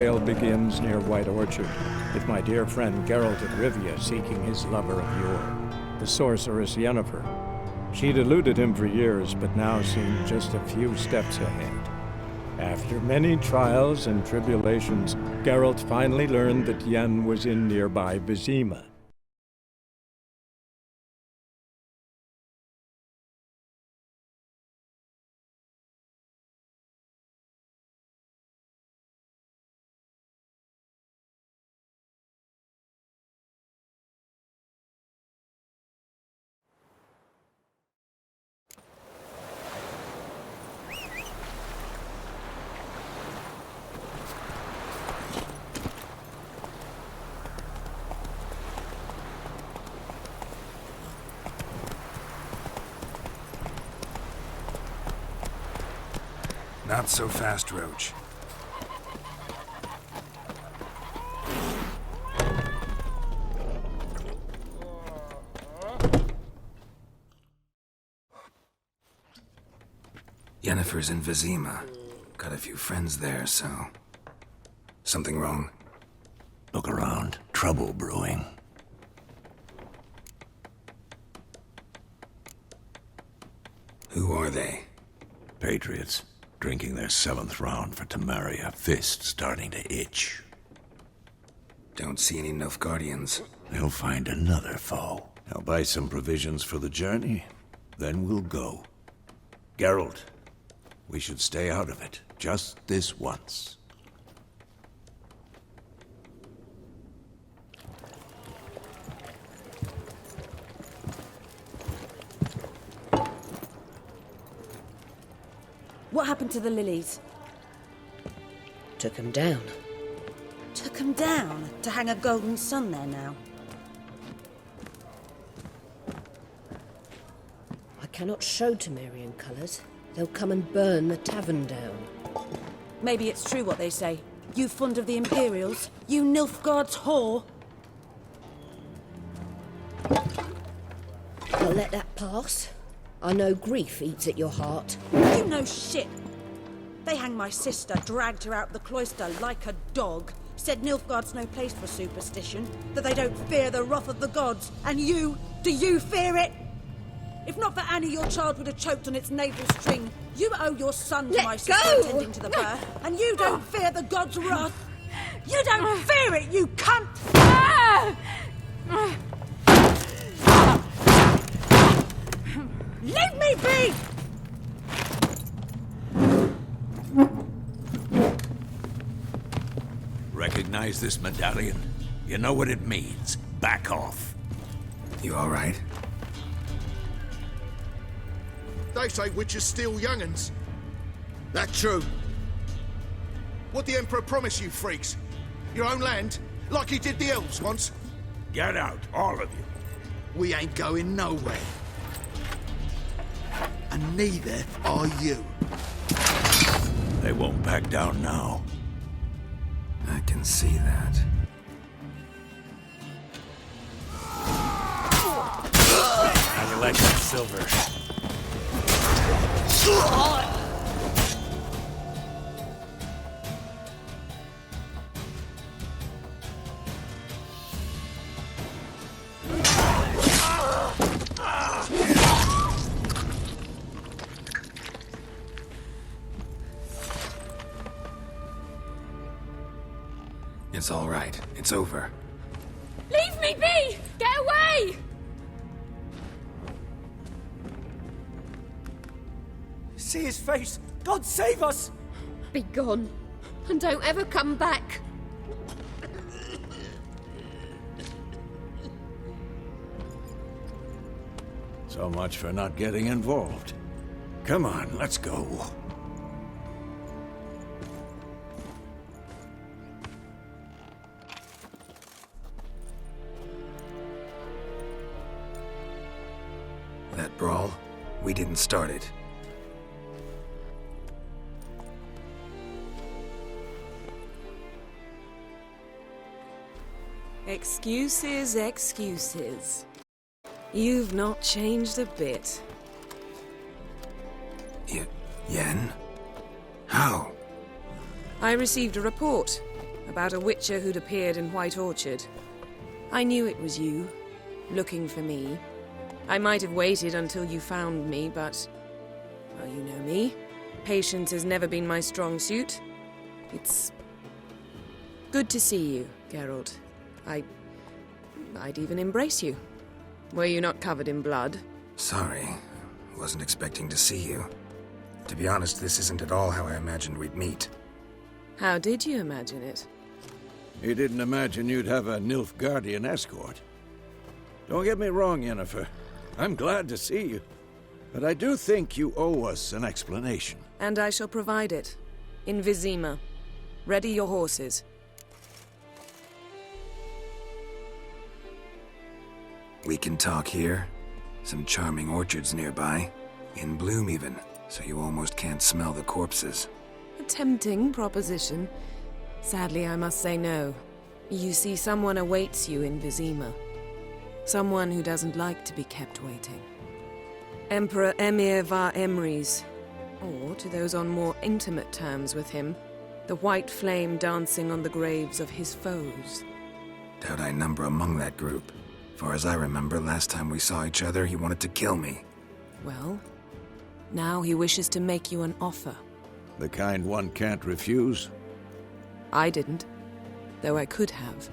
tale begins near White Orchard, with my dear friend Geralt of Rivia seeking his lover of yore, the sorceress Yennefer. She'd eluded him for years, but now seemed just a few steps ahead. After many trials and tribulations, Geralt finally learned that Yen was in nearby Vizima. Not so fast, Roach. Yennefer's in Vizima. Got a few friends there, so... Something wrong? Look around. Trouble brewing. Who are they? Patriots. Drinking their 7th round for Temeria. Fist starting to itch. Don't see any Nilfgaardians. They'll find another foe. I'll buy some provisions for the journey. Then we'll go. Geralt, we should stay out of it. Just this once. What happened to the lilies? Took him down. Took them down to hang a golden sun there now. I cannot show Temerian colours. They'll come and burn the tavern down. Maybe it's true what they say. You fond of the Imperials? You Nilfgaard's whore? I'll let that pass. I know grief eats at your heart. You know shit. They hanged my sister, dragged her out the cloister like a dog. Said Nilfgaard's no place for superstition, that they don't fear the wrath of the gods. And you, do you fear it? If not for Annie, your child would have choked on its navel string. You owe your son to Let my sister go! attending to the birth, and you don't fear the gods' wrath. You don't fear it, you cunt! Leave me be! Recognize this medallion? You know what it means. Back off. You alright? They say witches steal young'uns. That true? What the Emperor promise you, freaks? Your own land? Like he did the elves once? Get out, all of you. We ain't going nowhere. And neither are you. They won't back down now. I can see that. How you like that silver? It's all right. It's over. Leave me be! Get away! See his face! God save us! Be gone, and don't ever come back. So much for not getting involved. Come on, let's go. That brawl, we didn't start it. Excuses, excuses. You've not changed a bit. Yen? How? I received a report. about a witcher who'd appeared in White Orchard. I knew it was you, looking for me. I might have waited until you found me, but... well, you know me. Patience has never been my strong suit. It's... good to see you, Geralt. I'd even embrace you. Were you not covered in blood? Sorry. Wasn't expecting to see you. To be honest, this isn't at all how I imagined we'd meet. How did you imagine it? You didn't imagine you'd have a Nilfgaardian escort. Don't get me wrong, Yennefer. I'm glad to see you. But I do think you owe us an explanation. And I shall provide it. In Vizima. Ready your horses. We can talk here. Some charming orchards nearby. In bloom even, so you almost can't smell the corpses. A tempting proposition. Sadly, I must say no. You see, someone awaits you in Vizima. Someone who doesn't like to be kept waiting. Emperor Emir var Emrys. Or, to those on more intimate terms with him, the white flame dancing on the graves of his foes. Doubt I number among that group. Far as I remember, last time we saw each other, he wanted to kill me. Well, now he wishes to make you an offer. The kind one can't refuse. I didn't, though I could have.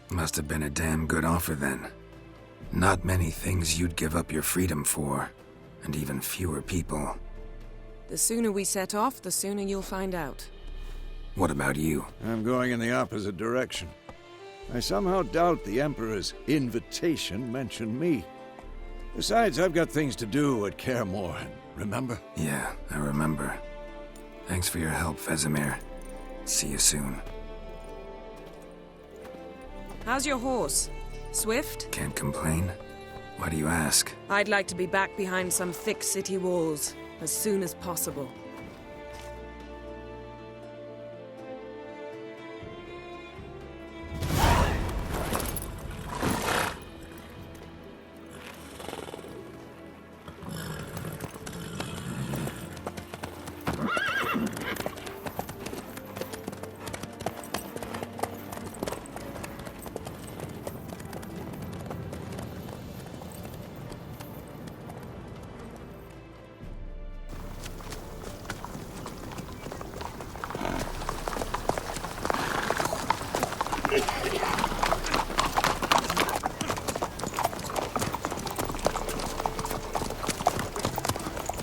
Must have been a damn good offer then. Not many things you'd give up your freedom for, and even fewer people. The sooner we set off, the sooner you'll find out. What about you? I'm going in the opposite direction. I somehow doubt the Emperor's invitation mentioned me. Besides, I've got things to do at Kaer Morhen, remember? Yeah, I remember. Thanks for your help, Vesemir. See you soon. How's your horse? Swift? Can't complain. Why do you ask? I'd like to be back behind some thick city walls as soon as possible.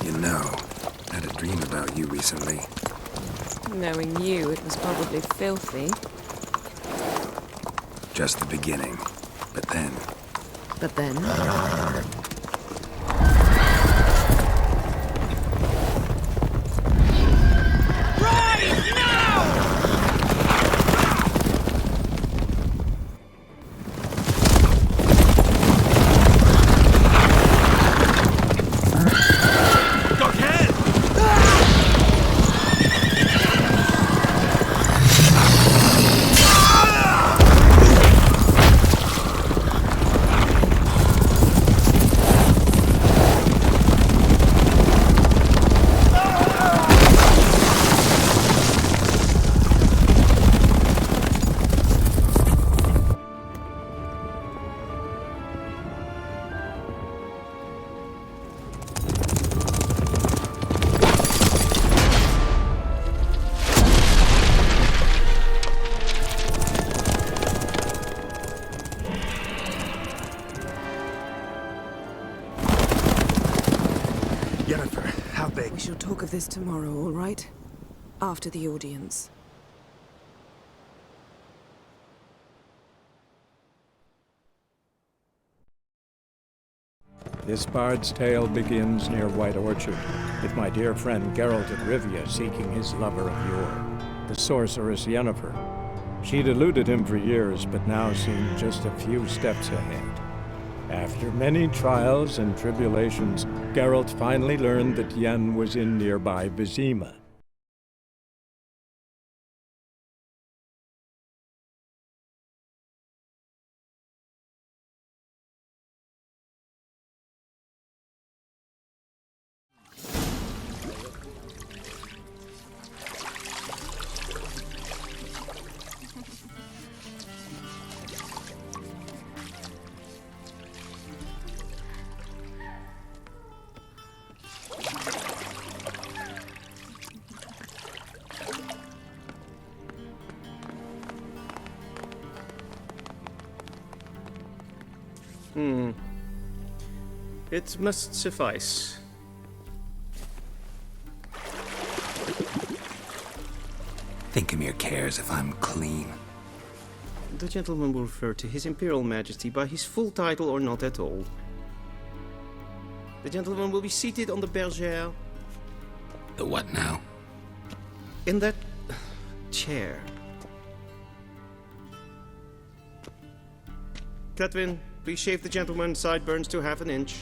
You know, I had a dream about you recently. Knowing you, it was probably filthy. Just the beginning. But then... But then... Yennefer, how big? We shall talk of this tomorrow, all right? After the audience. This bard's tale begins near White Orchard, with my dear friend Geralt of Rivia seeking his lover of yore, the sorceress Yennefer. She'd eluded him for years, but now seemed just a few steps ahead. After many trials and tribulations, Geralt finally learned that Yen was in nearby Vizima. It must suffice. Thinkamere cares if I'm clean. The gentleman will refer to His Imperial Majesty by his full title or not at all. The gentleman will be seated on the bergère. The what now? In that chair. Catwin, please shave the gentleman's sideburns to half an inch.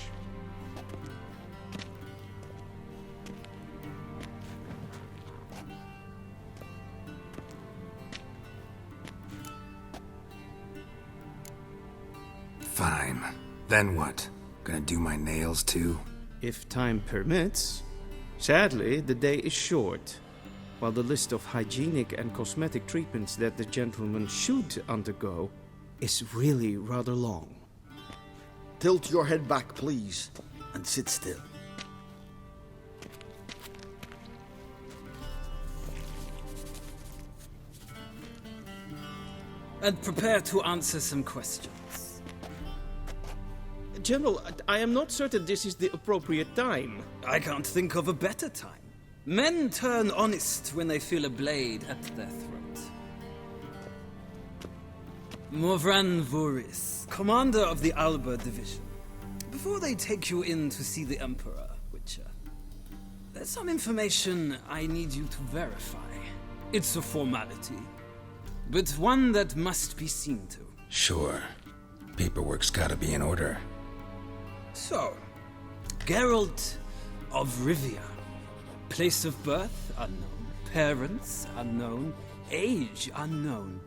Fine. Then what? Gonna do my nails too? If time permits. Sadly, the day is short, while the list of hygienic and cosmetic treatments that the gentleman should undergo is really rather long. Tilt your head back, please, and sit still. And prepare to answer some questions. General, I am not certain this is the appropriate time. I can't think of a better time. Men turn honest when they feel a blade at their throat. Morvran Voris, commander of the Alba Division. Before they take you in to see the Emperor, Witcher, there's some information I need you to verify. It's a formality, but one that must be seen to. Sure. Paperwork's gotta be in order. So, Geralt of Rivia. Place of birth unknown. Parents unknown. Age unknown.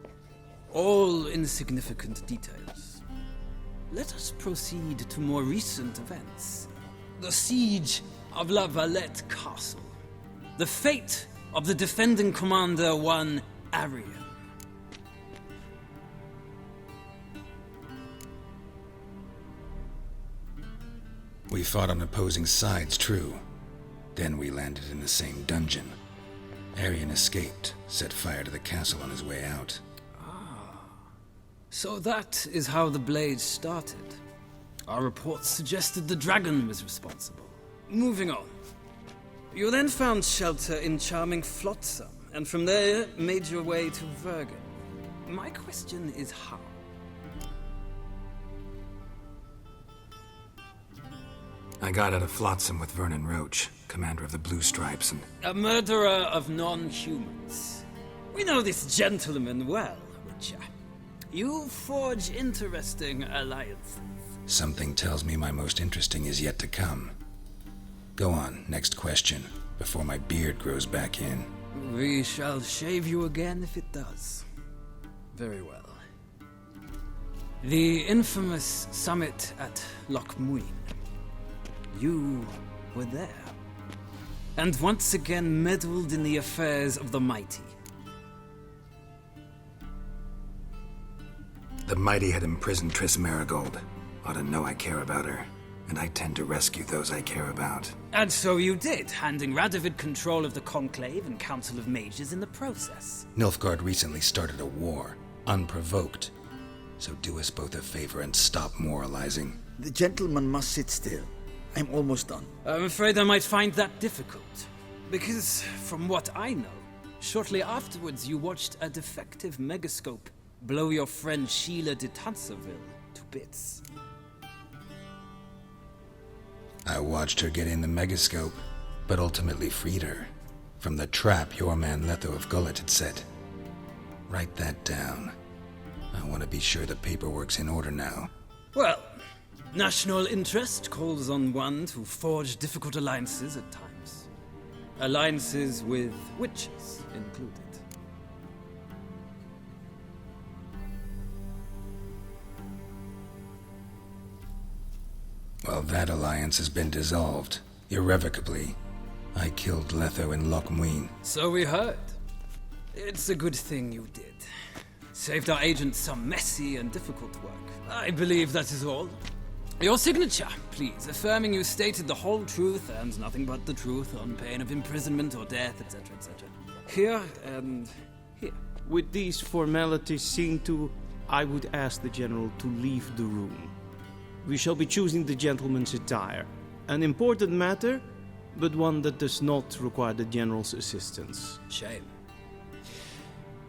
All insignificant details. Let us proceed to more recent events. The siege of La Valette Castle. The fate of the defending commander, one Arian. We fought on opposing sides, true. Then we landed in the same dungeon. Arian escaped, set fire to the castle on his way out. So that is how the blade started. Our reports suggested the dragon was responsible. Moving on. You then found shelter in charming Flotsam, and from there made your way to Vergen. My question is how? I got out of Flotsam with Vernon Roach, commander of the Blue Stripes, and... A murderer of non-humans. We know this gentleman well, Witcher. You forge interesting alliances. Something tells me my most interesting is yet to come. Go on, next question, before my beard grows back in. We shall shave you again if it does. Very well. The infamous summit at Loch Muin. You were there. And once again meddled in the affairs of the mighty. The mighty had imprisoned Triss Merigold. Ought to know I care about her, and I tend to rescue those I care about. And so you did, handing Radovid control of the Conclave and Council of Mages in the process. Nilfgaard recently started a war, unprovoked. So do us both a favor and stop moralizing. The gentleman must sit still. I'm almost done. I'm afraid I might find that difficult. Because, from what I know, shortly afterwards you watched a defective megascope blow your friend Sheila de Tanserville to bits. I watched her get in the megascope, but ultimately freed her from the trap your man Letho of Gullet had set. Write that down. I want to be sure the paperwork's in order now. Well, national interest calls on one to forge difficult alliances at times. Alliances with witches included. Well, that alliance has been dissolved, irrevocably. I killed Letho in Loch Muin. So we heard. It's a good thing you did. Saved our agent some messy and difficult work. I believe that is all. Your signature, please, affirming you stated the whole truth and nothing but the truth on pain of imprisonment or death, etc., etc. Here and here. With these formalities seen to, I would ask the general to leave the room. We shall be choosing the gentleman's attire. An important matter, but one that does not require the General's assistance. Shame.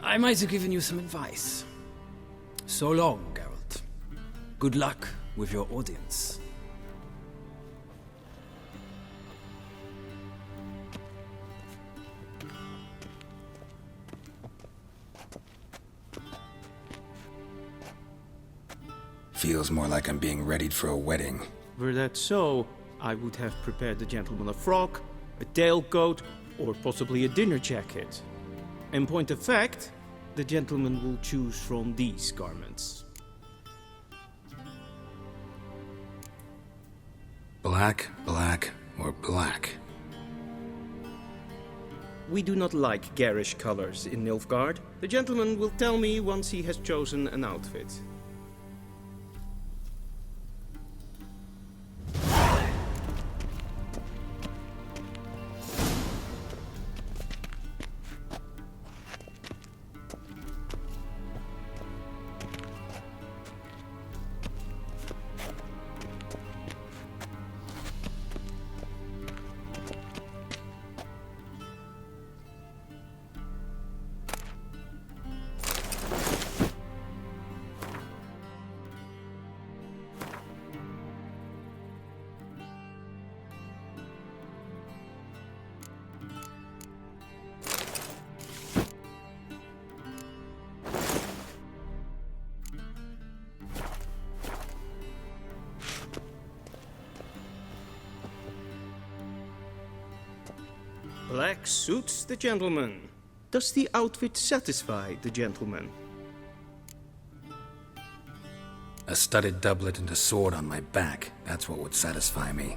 I might have given you some advice. So long, Geralt. Good luck with your audience. Feels more like I'm being readied for a wedding. Were that so, I would have prepared the gentleman a frock, a tailcoat, or possibly a dinner jacket. In point of fact, the gentleman will choose from these garments. Black, black, or black? We do not like garish colors in Nilfgaard. The gentleman will tell me once he has chosen an outfit. Black suits the gentleman. Does the outfit satisfy the gentleman? A studded doublet and a sword on my back, that's what would satisfy me.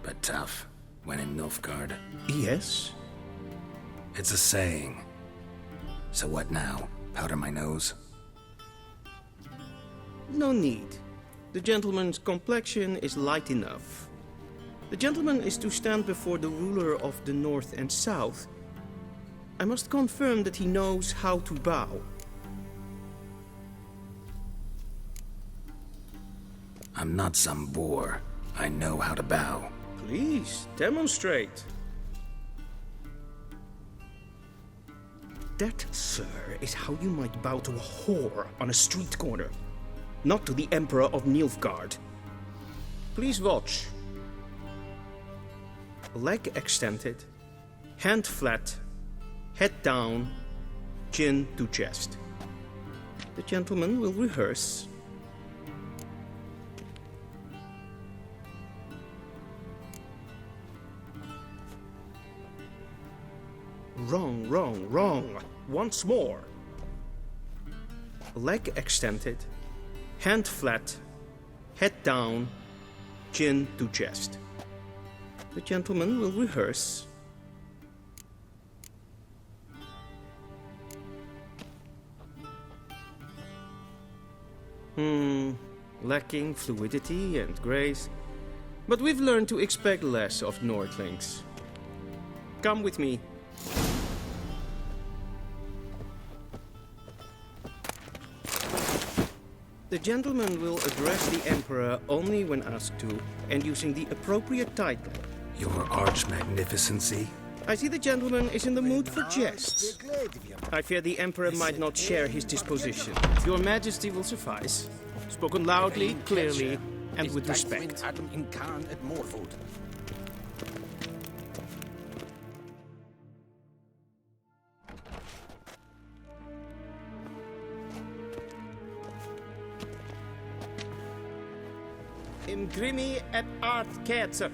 But tough, when in Nilfgaard. Yes. It's a saying. So what now? Powder my nose? No need. The gentleman's complexion is light enough. The gentleman is to stand before the ruler of the North and South. I must confirm that he knows how to bow. I'm not some boor. I know how to bow. Please, demonstrate. That, sir, is how you might bow to a whore on a street corner, not to the Emperor of Nilfgaard. Please watch. Leg extended, hand flat, head down, chin to chest. The gentleman will rehearse. Wrong, wrong, wrong. Once more. Leg extended, hand flat, head down, chin to chest. The gentleman will rehearse. Lacking fluidity and grace. But we've learned to expect less of Nordlings. Come with me. The gentleman will address the Emperor only when asked to, and using the appropriate title. Your Arch-Magnificency? I see the gentleman is in the mood for jests. I fear the Emperor might not share his disposition. Your Majesty will suffice. Spoken loudly, clearly, and with respect. Imgrimi eb art ketzer.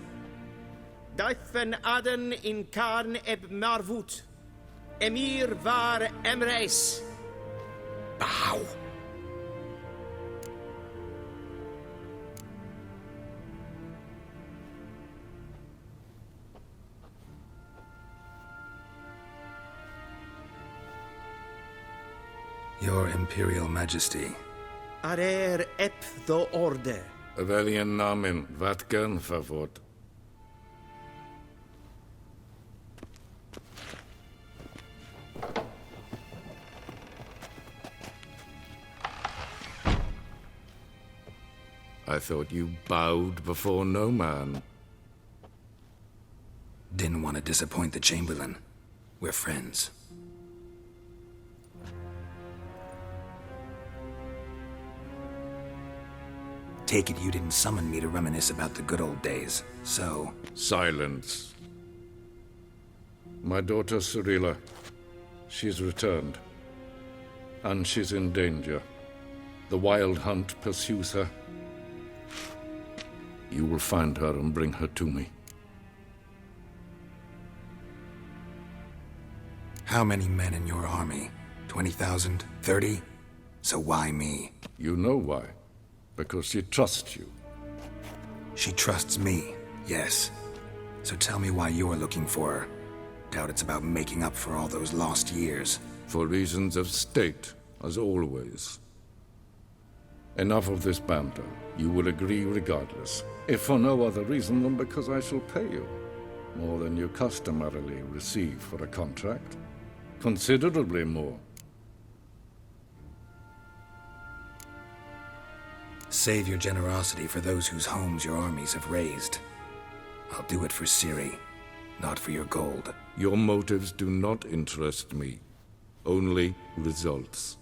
Daithen aden in karn eb marvut. Emir var emreis. Bow! Your Imperial Majesty. Arer ep the orde. Welchen Namen? Wat gern verwort? I thought you bowed before no man. Didn't want to disappoint the Chamberlain. We're friends. Take it you didn't summon me to reminisce about the good old days, so... Silence. My daughter Cirilla, she's returned. And she's in danger. The Wild Hunt pursues her. You will find her and bring her to me. How many men in your army? 20,000? 30? So why me? You know why. Because she trusts you. She trusts me, yes. So tell me why you're looking for her. Doubt it's about making up for all those lost years. For reasons of state, as always. Enough of this banter. You will agree regardless. If for no other reason than because I shall pay you. More than you customarily receive for a contract. Considerably more. Save your generosity for those whose homes your armies have razed. I'll do it for Ciri, not for your gold. Your motives do not interest me. Only results.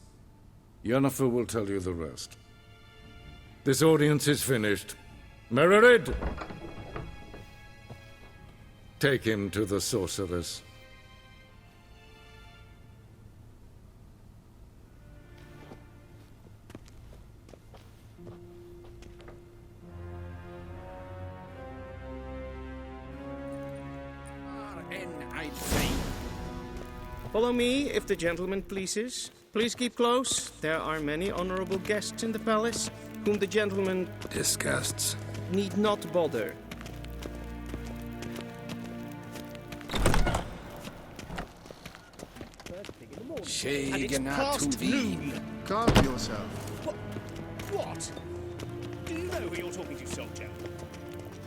Yennefer will tell you the rest. This audience is finished. Mererid! Take him to the sorceress. Follow me, if the gentleman pleases. Please keep close. There are many honorable guests in the palace, whom the gentleman Disgusts. need not bother. Calm yourself. What? Do you know who you're talking to, soldier?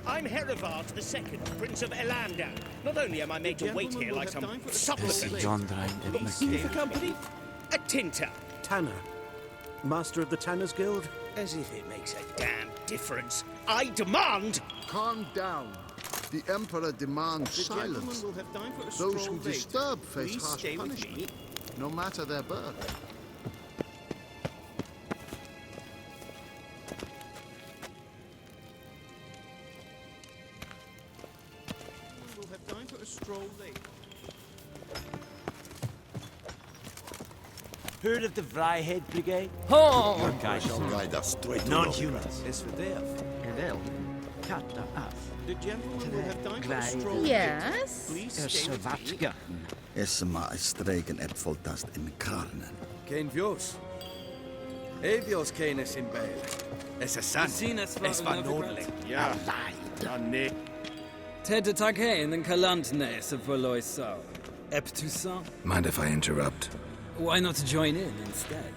I'm Herivard II, Prince of Elander. Not only am I made to wait here like some supplicant, but who for company? A tinter. Tanner. Master of the Tanners Guild? As if it makes a damn difference. I demand... Calm down. The Emperor demands The silence. gentleman will have time for a Those stroll who later. disturb face Please harsh stay with punishment, me. no matter their birth. We'll have time for a stroll later. Heard of the Vryhead Brigade? Oh! Your guys shall ride us straight to non-humans. Is for death. The gentleman will have time for a stroll Yes? later. Please stay with me. Esma is streken voltast in karnen. Geen vjos. Evios kenes in Bale. Es a san. Es van noodlik. Ja. Dan nee. Ted tag heen en kalantne se verlois sau. Eptusan? Mind if I interrupt? Why not join in instead?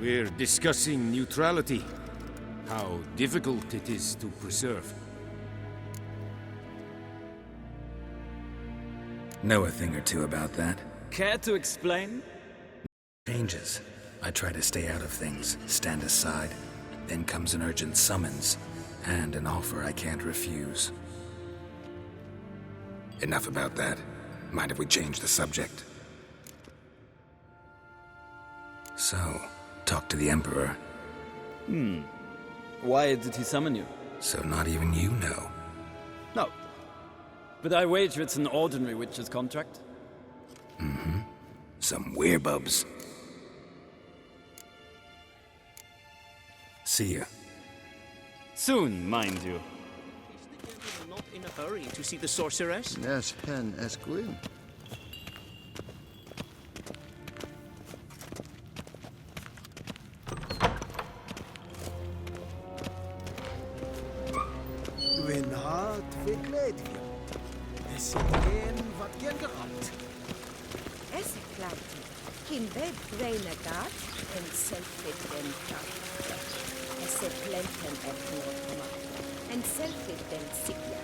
We're discussing neutrality. How difficult it is to preserve. Know a thing or two about that? Care to explain? Changes. I try to stay out of things, stand aside. Then comes an urgent summons, and an offer I can't refuse. Enough about that. Mind if we change the subject? So, talk to the Emperor. Why did he summon you? So not even you know. No. But I wager it's an ordinary witch's contract. Mm-hmm. Some werebubs. See ya. Soon, mind you. Is the gentleman not in a hurry to see the sorceress? Yes, hen es gwyn. Gwyn hart fi gledfio. Es gen wat gen geramt. Esse Kleidchen, Kim bed vreine gat en selfit den kat. Esse plenten etnotma en selfit den sikja.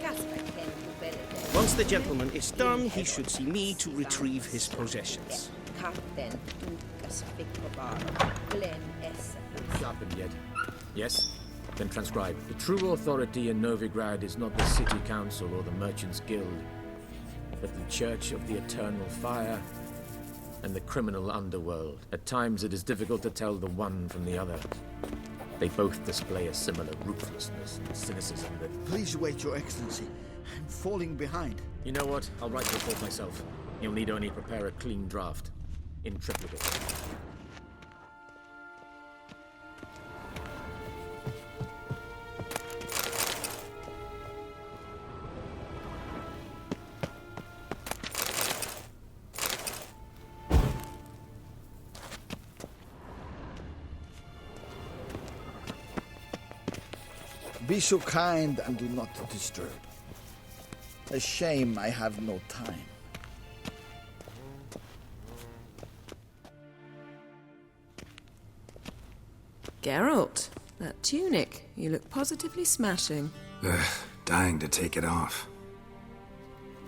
Gasper ken ubelde. Once the gentleman is done, he should see me to retrieve his possessions. Katten dukas fikkobar, glen esse. Klappen yet. Yes? Then transcribe. The true authority in Novigrad is not the city council or the merchants' guild, but the Church of the Eternal Fire and the criminal underworld. At times it is difficult to tell the one from the other. They both display a similar ruthlessness and cynicism that... Please wait, Your Excellency. I'm falling behind. You know what? I'll write the report myself. You'll need only prepare a clean draft. In triplicate. Be so kind and do not disturb. A shame I have no time. Geralt, that tunic. You look positively smashing. Ugh, dying to take it off.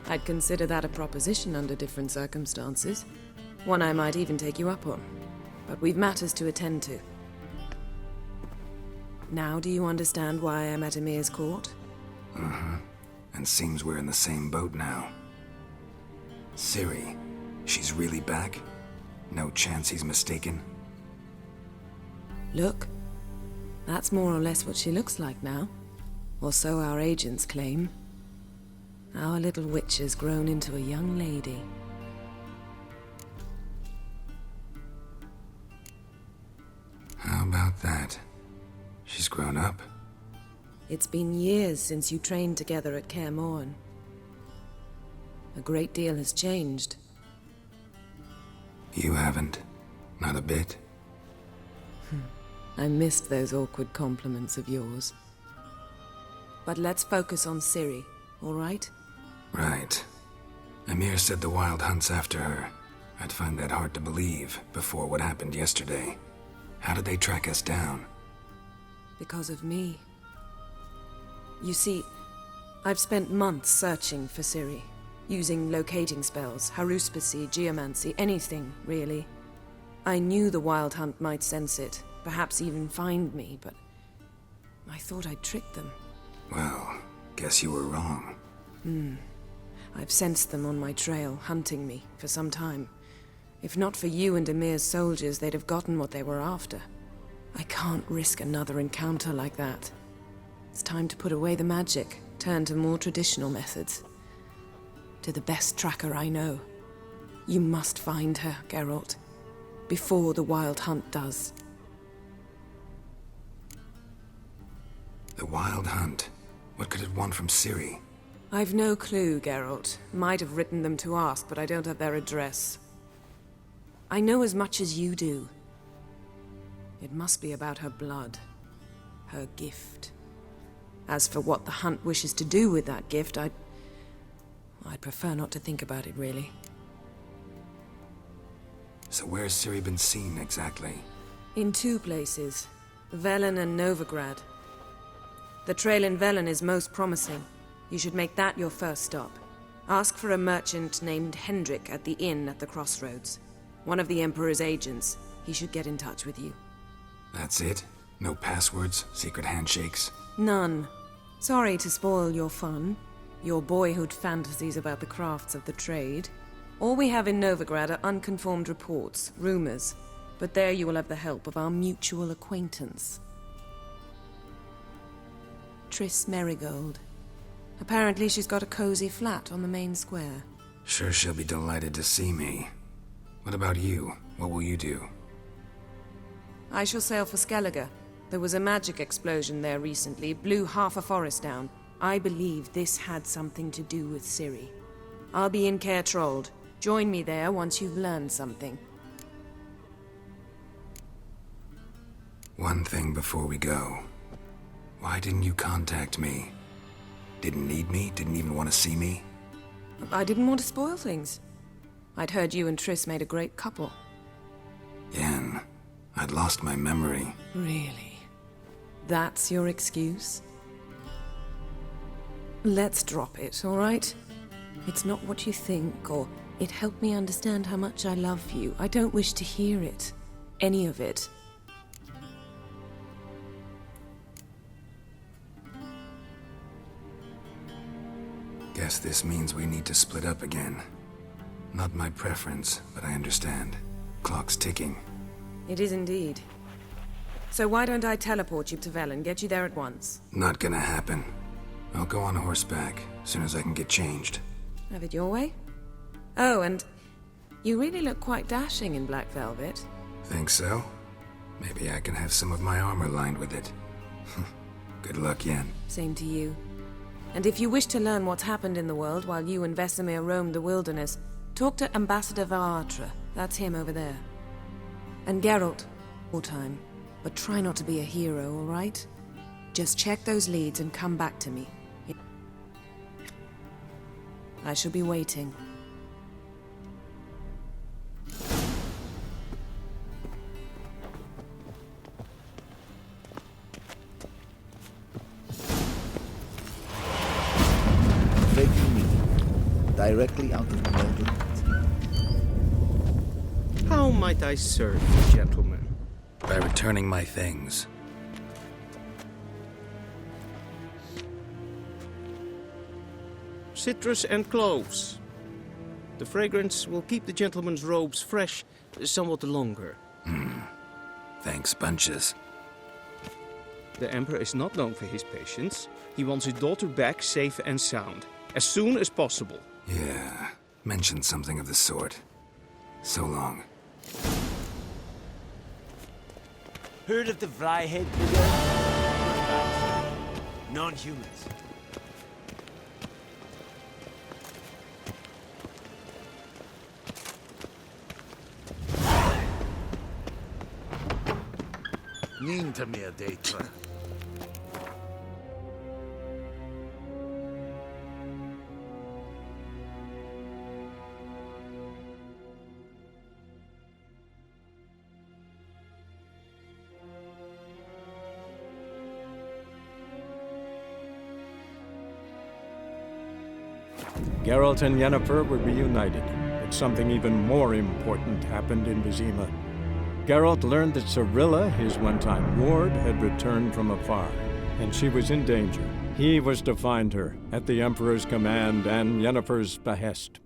I'd consider that a proposition under different circumstances. One I might even take you up on. But we've matters to attend to. Now do you understand why I'm at Emir's court? Mm-hmm. And seems we're in the same boat now. Ciri, she's really back? No chance he's mistaken? Look, that's more or less what she looks like now. Or so our agents claim. Our little witch has grown into a young lady. How about that? She's grown up? It's been years since you trained together at Kaer Morhen. A great deal has changed. You haven't. Not a bit. I missed those awkward compliments of yours. But let's focus on Ciri, all right? Right. Emir said the Wild Hunt's after her. I'd find that hard to believe before what happened yesterday. How did they track us down? Because of me. You see, I've spent months searching for Ciri, using locating spells, haruspicy, geomancy, anything, really. I knew the Wild Hunt might sense it, perhaps even find me, but I thought I'd tricked them. Well, guess you were wrong. I've sensed them on my trail, hunting me, for some time. If not for you and Emir's soldiers, they'd have gotten what they were after. I can't risk another encounter like that. It's time to put away the magic, turn to more traditional methods. To the best tracker I know. You must find her, Geralt. Before the Wild Hunt does. The Wild Hunt? What could it want from Ciri? I've no clue, Geralt. Might have written them to ask, but I don't have their address. I know as much as you do. It must be about her blood. Her gift. As for what the Hunt wishes to do with that gift, I'd prefer not to think about it, really. So where's Ciri been seen, exactly? In two places. Velen and Novigrad. The trail in Velen is most promising. You should make that your first stop. Ask for a merchant named Hendrik at the inn at the crossroads. One of the Emperor's agents. He should get in touch with you. That's it? No passwords? Secret handshakes? None. Sorry to spoil your fun. Your boyhood fantasies about the crafts of the trade. All we have in Novigrad are unconfirmed reports, rumors. But there you will have the help of our mutual acquaintance. Triss Merigold. Apparently she's got a cozy flat on the main square. Sure she'll be delighted to see me. What about you? What will you do? I shall sail for Skellige. There was a magic explosion there recently, blew half a forest down. I believe this had something to do with Ciri. I'll be in Caer Trolde. Join me there once you've learned something. One thing before we go. Why didn't you contact me? Didn't need me? Didn't even want to see me? I didn't want to spoil things. I'd heard you and Triss made a great couple. Yen, I'd lost my memory. Really? That's your excuse? Let's drop it, all right? It's not what you think, or it helped me understand how much I love you. I don't wish to hear it. Any of it. Guess this means we need to split up again. Not my preference, but I understand. Clock's ticking. It is indeed. So why don't I teleport you to Velen, get you there at once? Not gonna happen. I'll go on horseback, as soon as I can get changed. Have it your way? Oh, and you really look quite dashing in black velvet. Think so? Maybe I can have some of my armor lined with it. Good luck, Yen. Same to you. And if you wish to learn what's happened in the world while you and Vesemir roamed the wilderness, talk to Ambassador Varatra. That's him over there. And Geralt, all time. But try not to be a hero, all right? Just check those leads and come back to me. I shall be waiting. Taking me directly out of the Northern. How might I serve you, gentlemen? By returning my things. Citrus and cloves. The fragrance will keep the gentleman's robes fresh somewhat longer. Thanks, bunches. The Emperor is not known for his patience. He wants his daughter back safe and sound, as soon as possible. Yeah, mentioned something of the sort. So long. Heard of the Vryhead Brigade? Non-humans. Nintamir Deitra. Geralt and Yennefer were reunited, but something even more important happened in Vizima. Geralt learned that Cirilla, his one-time ward, had returned from afar, and she was in danger. He was to find her, at the Emperor's command and Yennefer's behest.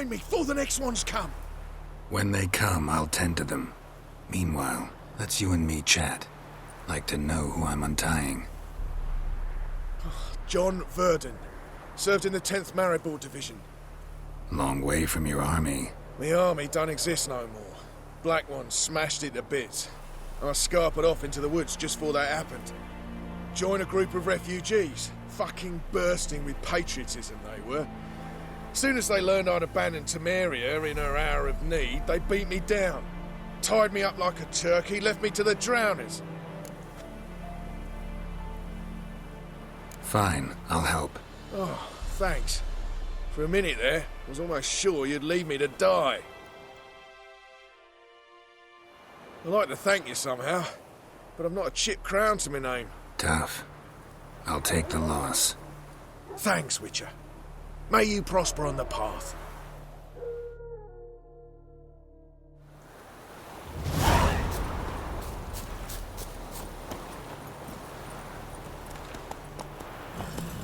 Find me before the next ones come. When they come, I'll tend to them. Meanwhile, let's you and me chat. Like to know who I'm untying. John Verdon. Served in the 10th Maribor Division. Long way from your army. The army don't exist no more. Black Ones smashed it to bits. I scarpered off into the woods just before that happened. Joined a group of refugees. Fucking bursting with patriotism they were. Soon as they learned I'd abandoned Temeria in her hour of need, they beat me down. Tied me up like a turkey, left me to the drowners. Fine, I'll help. Oh, thanks. For a minute there, I was almost sure you'd leave me to die. I'd like to thank you somehow, but I've not a chip crown to my name. Tough. I'll take the loss. Thanks, Witcher. May you prosper on the path.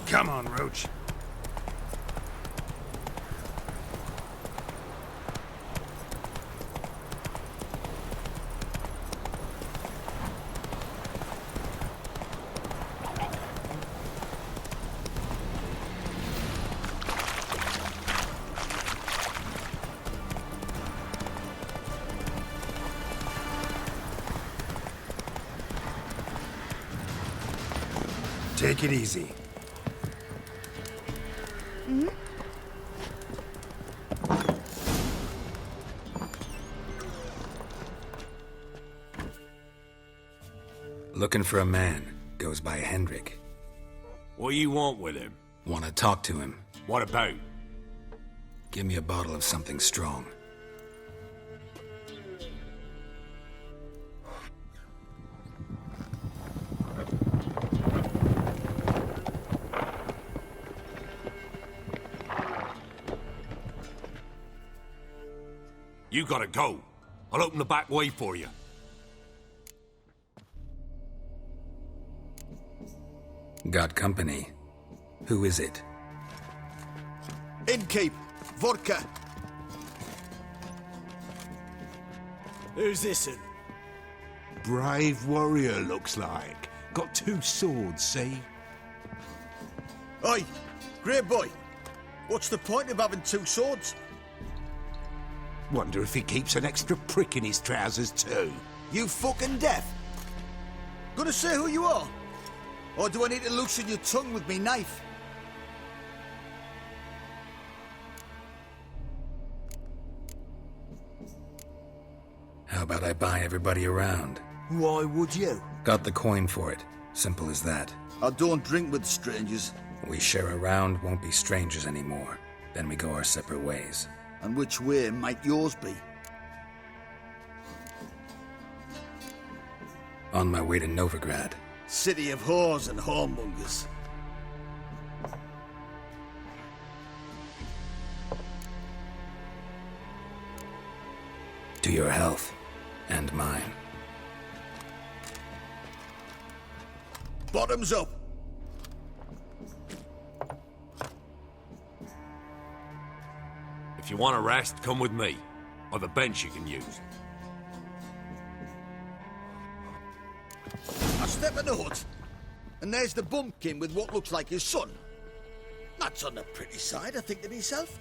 Come on, Roach. Take it easy. Looking for a man. Goes by Hendrik. What do you want with him? Want to talk to him. What about? Give me a bottle of something strong. You gotta go. I'll open the back way for you. Got company. Who is it? Innkeep, vodka. Who's this'n? Brave warrior, looks like. Got 2 swords, see? Oi, great boy. What's the point of having 2 swords? Wonder if he keeps an extra prick in his trousers too. You fucking deaf? Gonna say who you are? Or do I need to loosen your tongue with me knife? How about I buy everybody around? Why would you? Got the coin for it. Simple as that. I don't drink with strangers. We share a round, won't be strangers anymore. Then we go our separate ways. And which way might yours be? On my way to Novigrad. City of whores and whoremongers. To your health. And mine. Bottoms up! If you want a rest, come with me. I've a bench you can use. I step in the hut, and there's the bumpkin with what looks like his son. That's on the pretty side, I think to myself.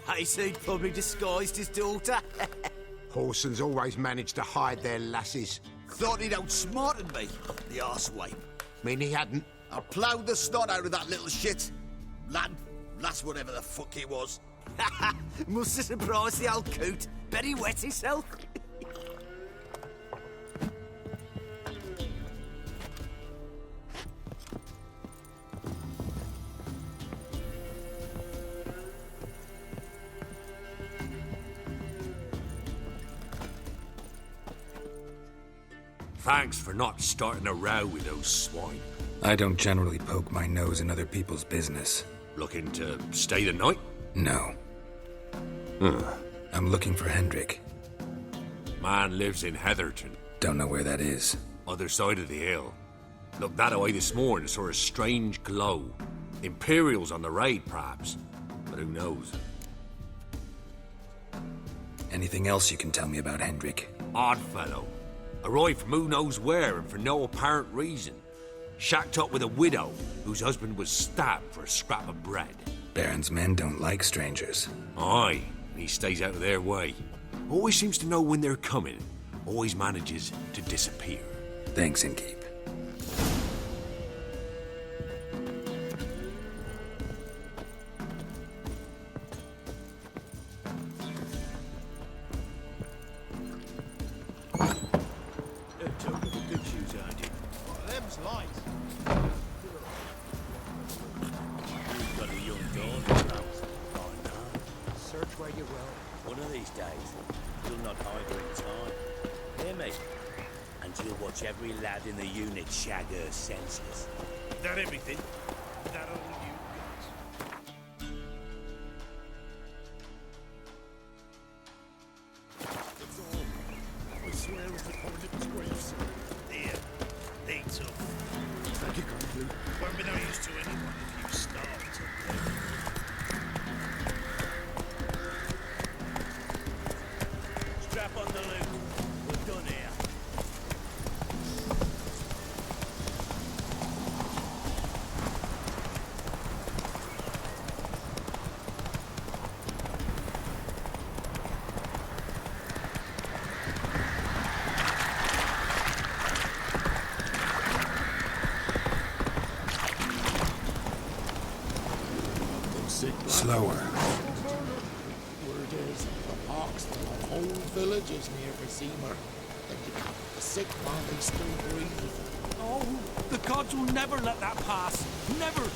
I said probably disguised his daughter. Horsons always manage to hide their lasses. Thought he'd outsmarted me, the arsewipe. Mean he hadn't? I ploughed the snot out of that little shit. Lass, whatever the fuck he was. Must have surprised the old coot. Bet he wet himself. Thanks for not starting a row with those swine. I don't generally poke my nose in other people's business. Looking to stay the night? No. I'm looking for Hendrik. Man lives in Heatherton. Don't know where that is. Other side of the hill. Looked that away this morning, saw a strange glow. Imperials on the raid, perhaps. But who knows? Anything else you can tell me about Hendrik? Odd fellow. Arrived from who knows where and for no apparent reason. Shacked up with a widow whose husband was stabbed for a scrap of bread. Baron's men don't like strangers. Aye, he stays out of their way. Always seems to know when they're coming. Always manages to disappear. Thanks, Innkeep. Every lad in the unit shag her senseless. That everything? That only you got. That's all. I swear it's the point of his grave, sir. There. They took. Thank you, kindly. Won't be no use to anyone if you starve to death. Strap on the loop. We're done here. Slower. Word is, the pox from the whole village is near Vizima. The sick man, they still breathe. Oh, the gods will never let that pass. Never!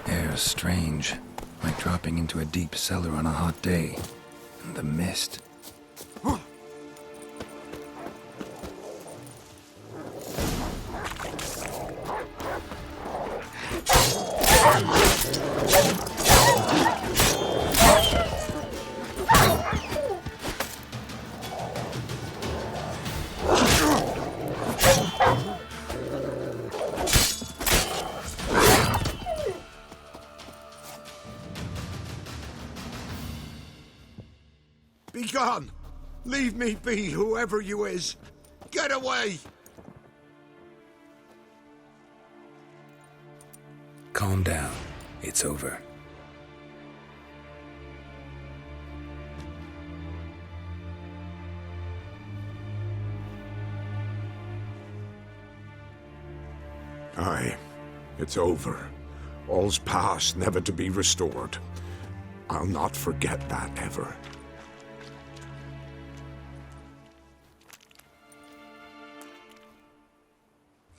Air's strange, like dropping into a deep cellar on a hot day. And the mist. Be gone! Leave me be, whoever you is! Get away! Calm down. It's over. Aye, it's over. All's past, never to be restored. I'll not forget that ever.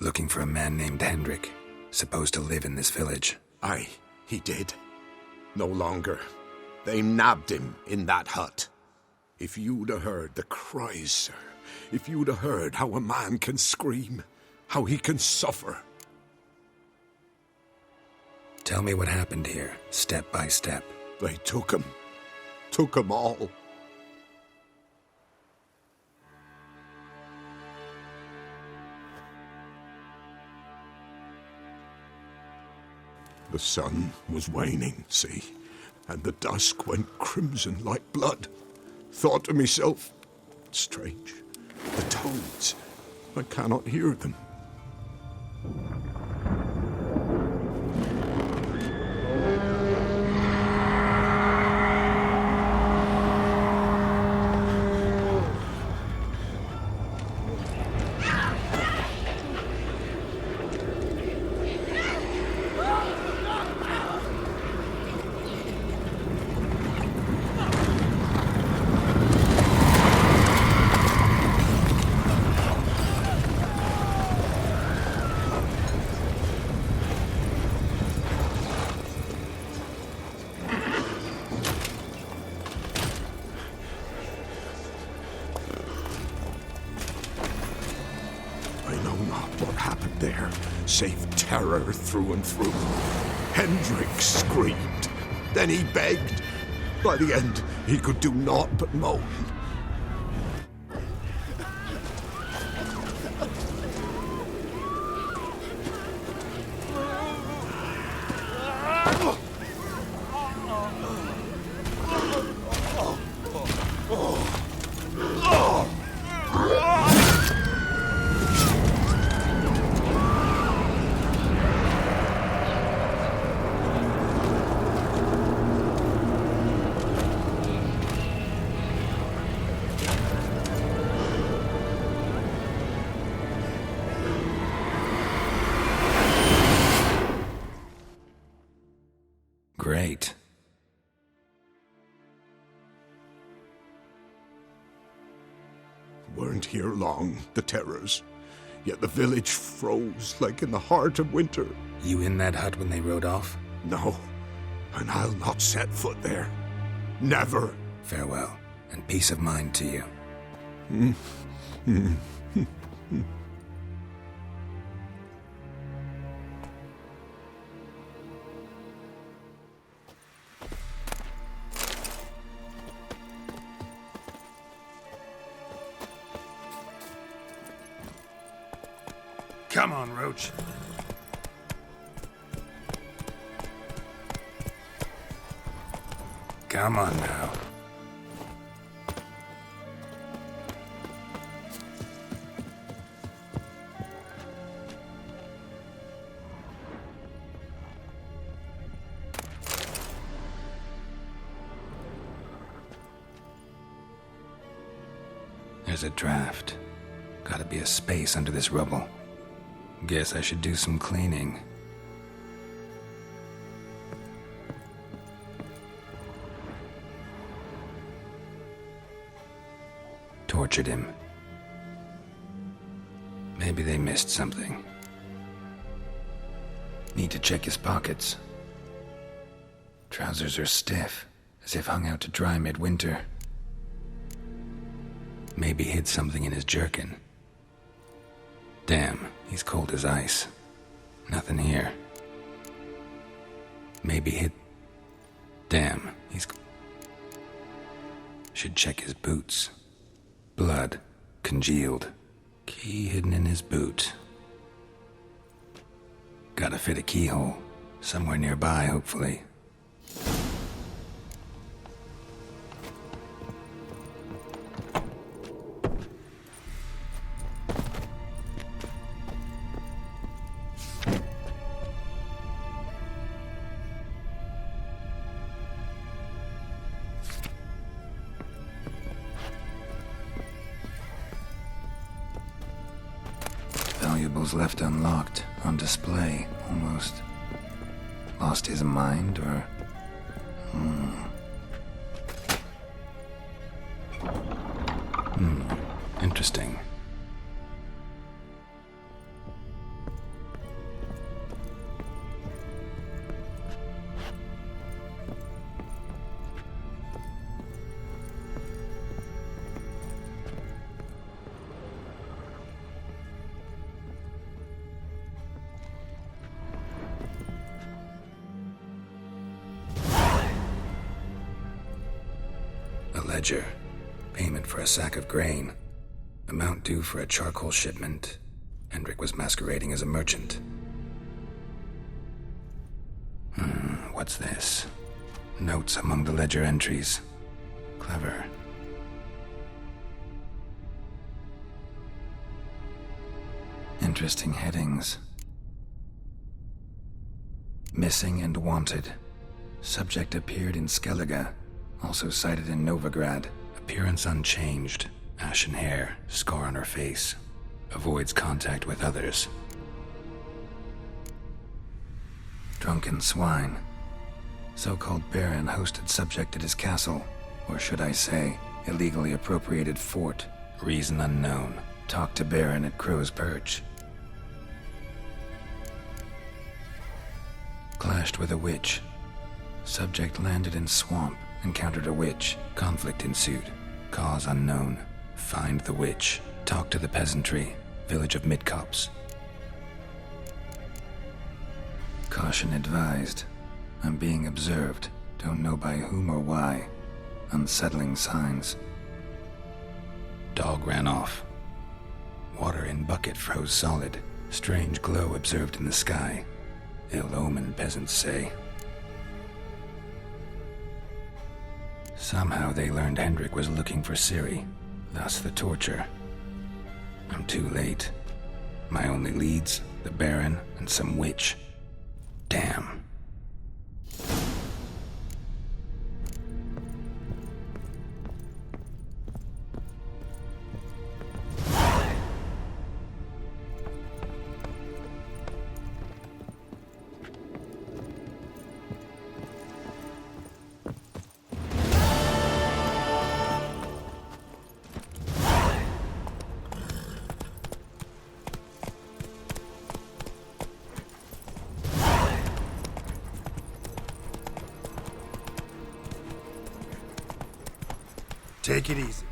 Looking for a man named Hendrik, supposed to live in this village. Aye, he did. No longer. They nabbed him in that hut. If you'd have heard the cries, sir, if you'd have heard how a man can scream, how he can suffer. Tell me what happened here, step by step. They took him all. The sun was waning, see, and the dusk went crimson like blood. Thought to myself, strange, the toads, I cannot hear them. there save terror through and through. Hendrik screamed. Then he begged. By the end, he could do naught but moan. Great. Weren't here long, the terrors. Yet the village froze like in the heart of winter. You in that hut when they rode off? No, and I'll not set foot there. Never. Farewell, and peace of mind to you. Come on, Roach. Come on now. There's a draft. Gotta be a space under this rubble. Guess I should do some cleaning. Tortured him. Maybe they missed something. Need to check his pockets. Trousers are stiff, as if hung out to dry midwinter. Maybe hid something in his jerkin. Damn, he's cold as ice. Nothing here. Maybe hid... Damn, he's... Should check his boots. Blood, congealed. Key hidden in his boot. Gotta fit a keyhole. Somewhere nearby, hopefully. Valuables left unlocked, on display, almost. Lost his mind, or... Interesting. A ledger. Payment for a sack of grain. Amount due for a charcoal shipment. Hendrik was masquerading as a merchant. What's this? Notes among the ledger entries. Clever. Interesting headings. Missing and wanted. Subject appeared in Skellige. Also cited in Novigrad. Appearance unchanged. Ashen hair, scar on her face. Avoids contact with others. Drunken swine. So-called Baron hosted subject at his castle. Or should I say, illegally appropriated fort. Reason unknown. Talked to Baron at Crow's Perch. Clashed with a witch. Subject landed in swamp. Encountered a witch. Conflict ensued. Cause unknown. Find the witch. Talk to the peasantry. Village of Midcopse. Caution advised. I'm being observed. Don't know by whom or why. Unsettling signs. Dog ran off. Water in bucket froze solid. Strange glow observed in the sky. Ill omen, peasants say. Somehow they learned Hendrik was looking for Ciri, thus the torture. I'm too late. My only leads, the Baron and some witch. Damn. Take it easy.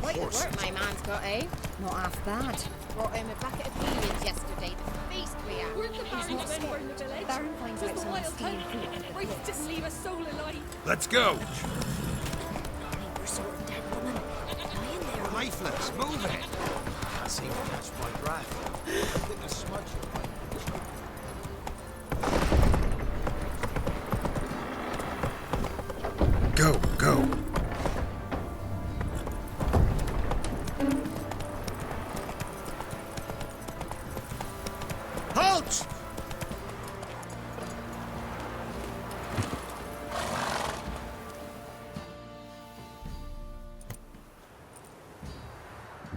Quite the work my man's got, eh? Not half bad. Brought him a bucket of peelings yesterday. The feast we had. Weren't the Baron's men burn the village? Baron finds out Just some wild steam hunt. food. Wraith didn't leave a soul alive. Let's go. We're sorting that woman. Lying there. Lifeless, move it! I seem to catch my breath. I think a smudge Go, go. Halt!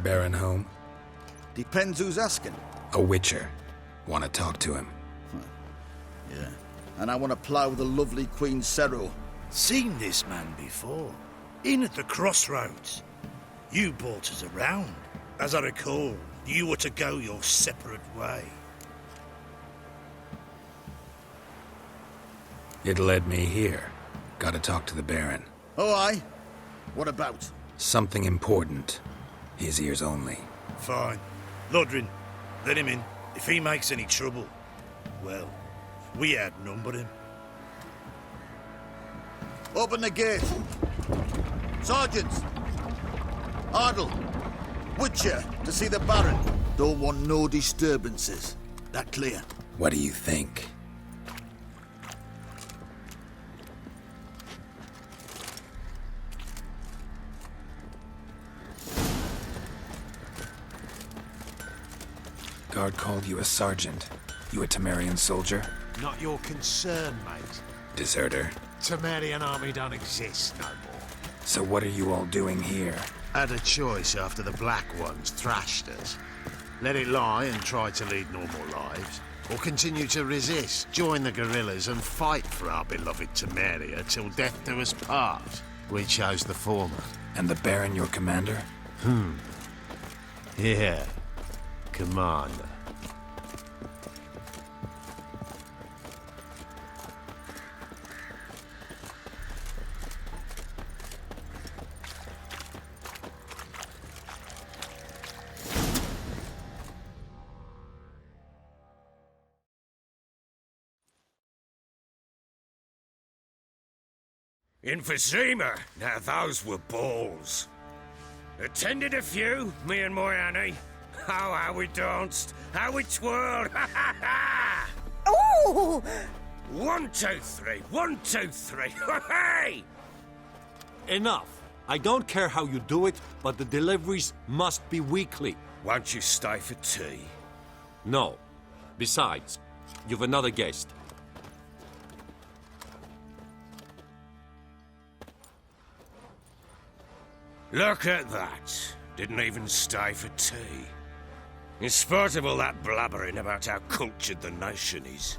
Baron home? Depends who's asking. A witcher. Want to talk to him. Yeah. And I want to plough the lovely Queen Cero. Seen this man before. In at the crossroads. You brought us around. As I recall, you were to go your separate way. It led me here. Gotta talk to the Baron. Oh, aye? What about? Something important. His ears only. Fine. Lodrin, let him in. If he makes any trouble, well, we outnumber him. Open the gate. Sergeants! Ardle! Witcher, to see the Baron. Don't want no disturbances. That clear? What do you think? Guard called you a sergeant. You a Temerian soldier? Not your concern, mate. Deserter? Temerian army don't exist no more. So what are you all doing here? Had a choice after the Black Ones thrashed us. Let it lie and try to lead normal lives, or continue to resist, join the guerrillas and fight for our beloved Temeria till death do us part. We chose the former. And the Baron your commander? Yeah. Commander. Emphysema. Now those were balls. Attended a few, me and my Annie. Oh, how we danced, how we twirled. Ooh! 1, 2, 3. 1, 2, 3. Hey! Enough. I don't care how you do it, but the deliveries must be weekly. Won't you stay for tea? No. Besides, you've another guest. Look at that. Didn't even stay for tea. In spite of all that blabbering about how cultured the nation is.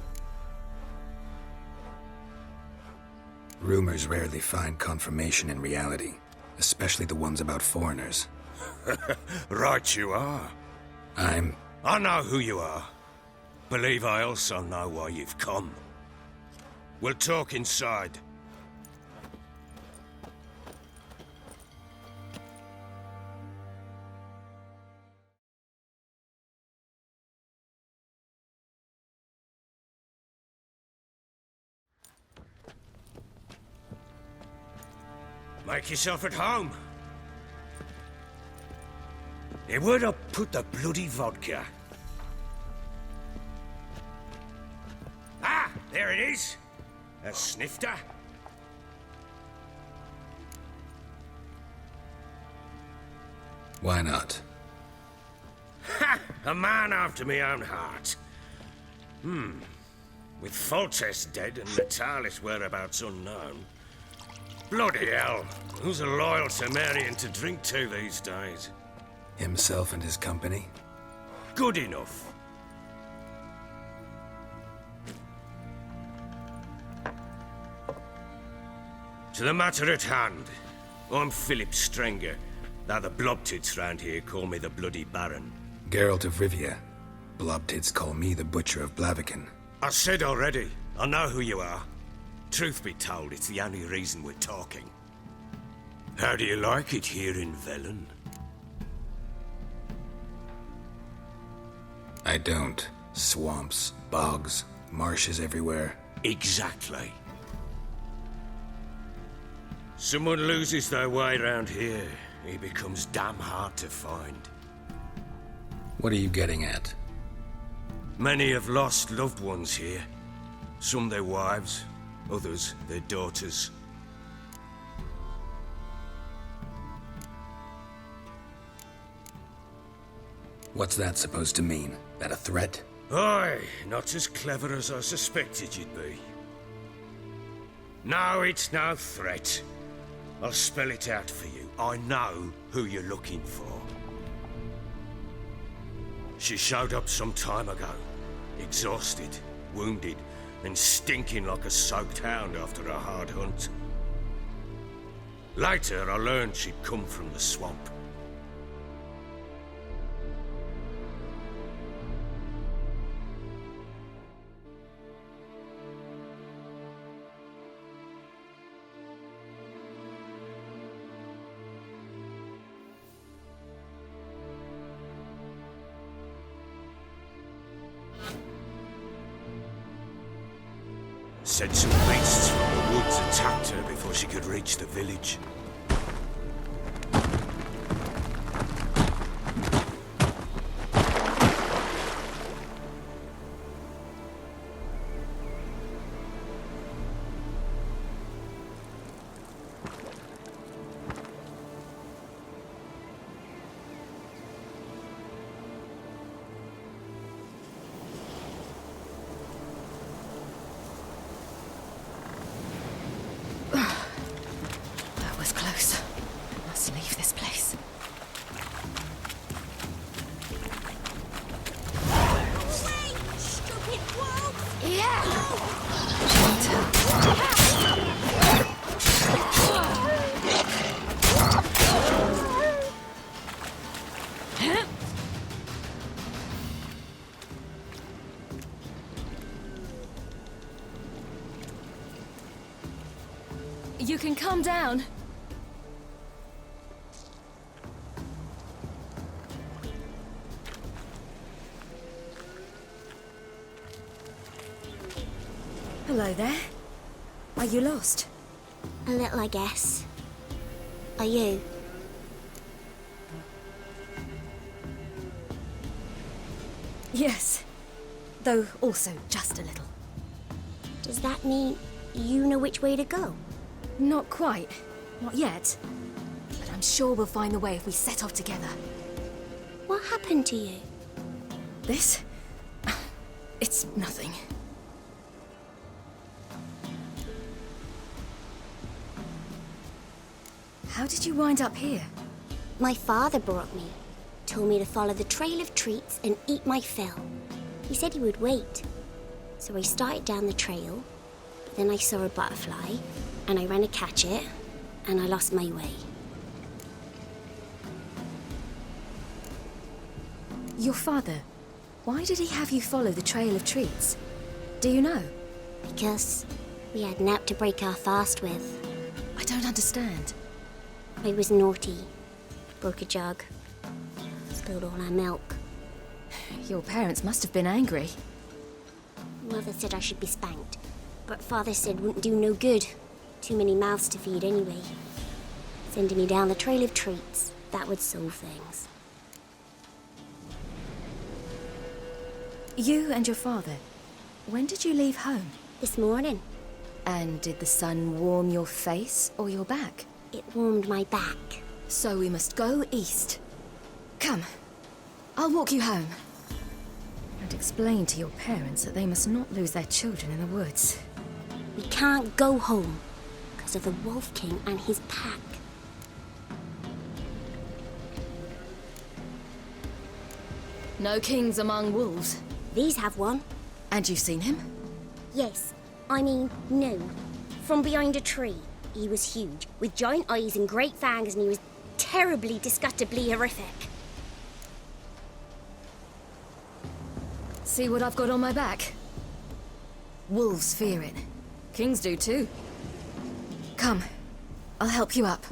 Rumors rarely find confirmation in reality, especially the ones about foreigners. Right you are. I know who you are. Believe I also know why you've come. We'll talk inside. Make yourself at home. Hey, where'd I put the bloody vodka? Ah, there it is. A snifter. Why not? Ha! A man after my own heart. With Foltest dead and Natalis' whereabouts unknown. Bloody hell. Who's a loyal Cimmerian to drink to these days? Himself and his company? Good enough. To the matter at hand. I'm Philip Strenger. Though the Blobtits round here call me the Bloody Baron. Geralt of Rivia. Blobtits call me the Butcher of Blaviken. I said already. I know who you are. Truth be told, it's the only reason we're talking. How do you like it here in Velen? I don't. Swamps, bogs, marshes everywhere. Exactly. Someone loses their way around here, he becomes damn hard to find. What are you getting at? Many have lost loved ones here. Some their wives, others their daughters. What's that supposed to mean? That a threat? Aye, not as clever as I suspected you'd be. No, it's no threat. I'll spell it out for you. I know who you're looking for. She showed up some time ago. Exhausted, wounded, and stinking like a soaked hound after a hard hunt. Later, I learned she'd come from the swamp. Said some beasts from the woods attacked her before she could reach the village. That was close. I must leave this place. Away, stupid wolf! Yeah! You can calm down. Hello there. Are you lost? A little, I guess. Are you? Yes. Though also just a little. Does that mean you know which way to go? Not quite. Not yet. But I'm sure we'll find the way if we set off together. What happened to you? This? It's nothing. How did you wind up here? My father brought me. Told me to follow the trail of treats and eat my fill. He said he would wait. So I started down the trail, but then I saw a butterfly, and I ran to catch it, and I lost my way. Your father, why did he have you follow the trail of treats? Do you know? Because we had naught to break our fast with. I don't understand. I was naughty. Broke a jug. Spilled all our milk. Your parents must have been angry. Mother said I should be spanked, but Father said wouldn't do no good. Too many mouths to feed anyway. Sending me down the trail of treats, that would solve things. You and your father, when did you leave home? This morning. And did the sun warm your face or your back? It warmed my back. So we must go east. Come, I'll walk you home. And explain to your parents that they must not lose their children in the woods. We can't go home because of the Wolf King and his pack. No kings among wolves. These have one. And you've seen him? Yes. I mean, no. From behind a tree. He was huge, with giant eyes and great fangs, and he was terribly, disgustingly horrific. See what I've got on my back? Wolves fear it. Kings do too. Come, I'll help you up.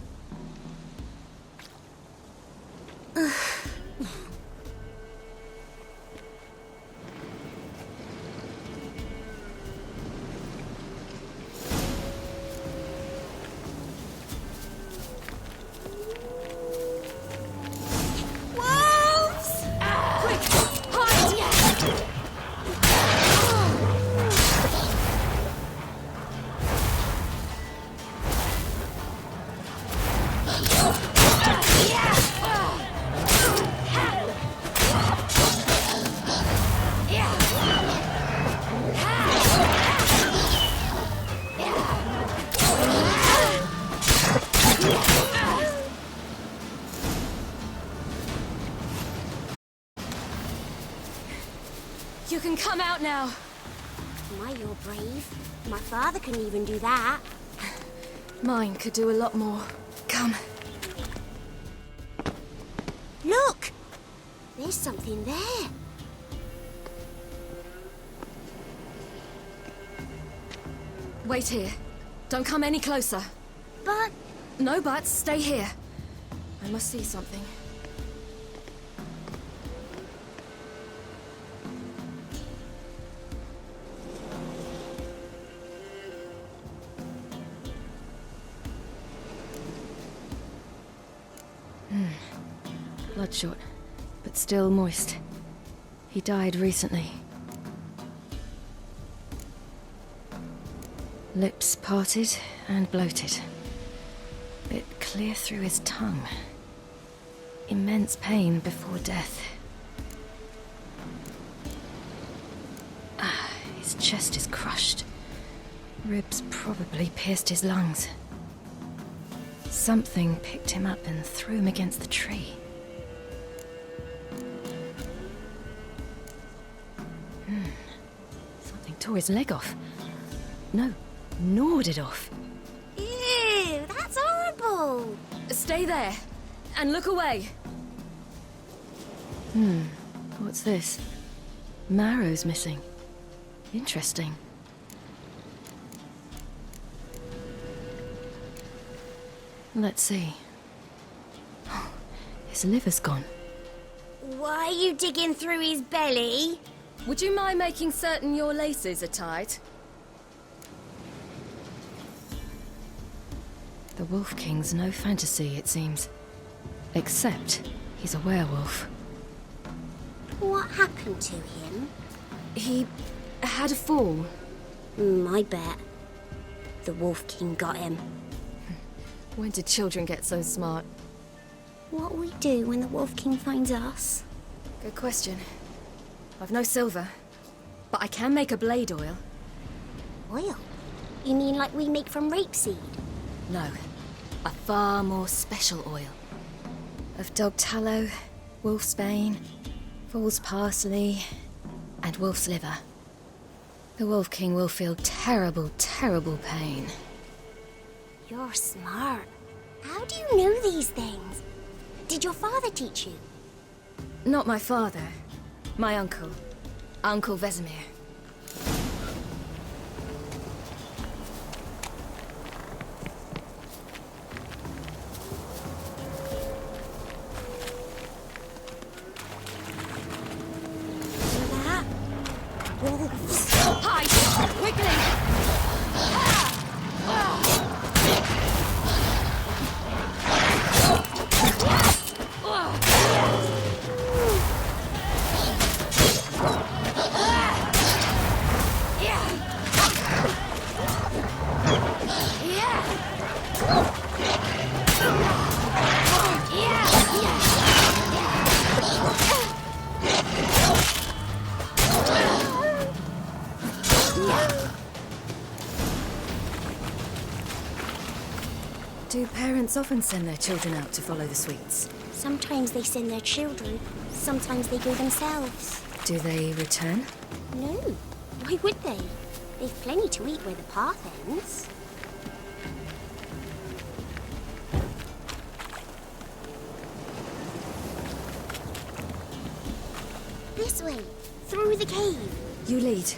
You can come out now. My, you're brave. My father couldn't even do that. Mine could do a lot more. Come. Look! There's something there. Wait here. Don't come any closer. But... No buts. Stay here. I must see something. Bloodshot, but still moist. He died recently. Lips parted and bloated. Bit clear through his tongue. Immense pain before death. His chest is crushed. Ribs probably pierced his lungs. Something picked him up and threw him against the tree. Something tore his leg off. No, gnawed it off. Ew, that's horrible. Stay there, and look away. What's this? Marrow's missing. Interesting. Let's see. Oh, his liver's gone. Why are you digging through his belly? Would you mind making certain your laces are tied? The Wolf King's no fantasy, it seems. Except he's a werewolf. What happened to him? He had a fall. I bet. The Wolf King got him. When did children get so smart? What'll we do when the Wolf King finds us? Good question. I've no silver, but I can make a blade oil. Oil? You mean like we make from rapeseed? No, a far more special oil. Of dog tallow, wolf's bane, fool's parsley, and wolf's liver. The Wolf King will feel terrible, terrible pain. You're smart. How do you know these things? Did your father teach you? Not my father. My uncle. Uncle Vesemir. Hide! Wiggling! Do parents often send their children out to follow the sweets? Sometimes they send their children, sometimes they go themselves. Do they return? No. Why would they? They've plenty to eat where the path ends. This way, through the cave. You lead.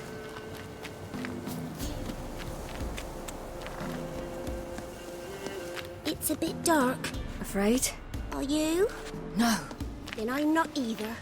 It's a bit dark. Afraid? Are you? No. Then I'm not either.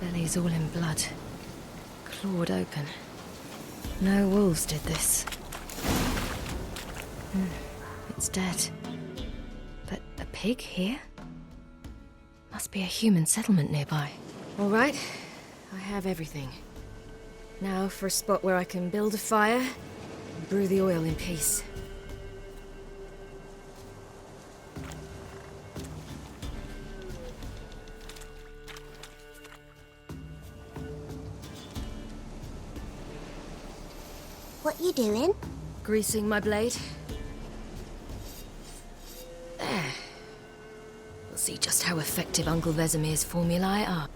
Belly's all in blood. Clawed open. No wolves did this. It's dead. But a pig here? Must be a human settlement nearby. All right, I have everything. Now for a spot where I can build a fire and brew the oil in peace. What you doing? Greasing my blade. There. We'll see just how effective Uncle Vesemir's formulae are.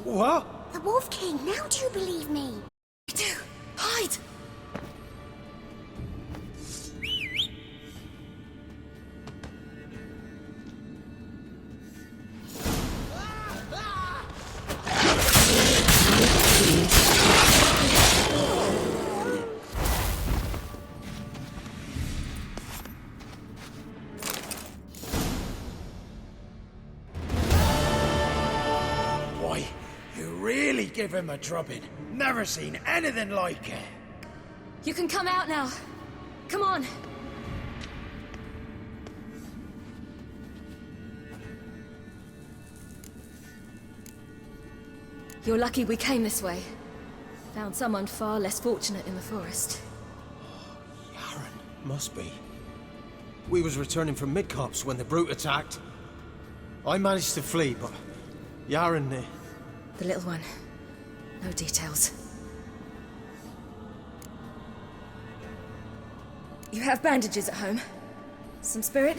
What? The Wolf King, now do you believe me? I do. give him a drubbing. Never seen anything like it. You can come out now. Come on. You're lucky we came this way. Found someone far less fortunate in the forest. Must be. We was returning from Midcops when the brute attacked. I managed to flee, but Yaren... The little one. No details. You have bandages at home? Some spirit?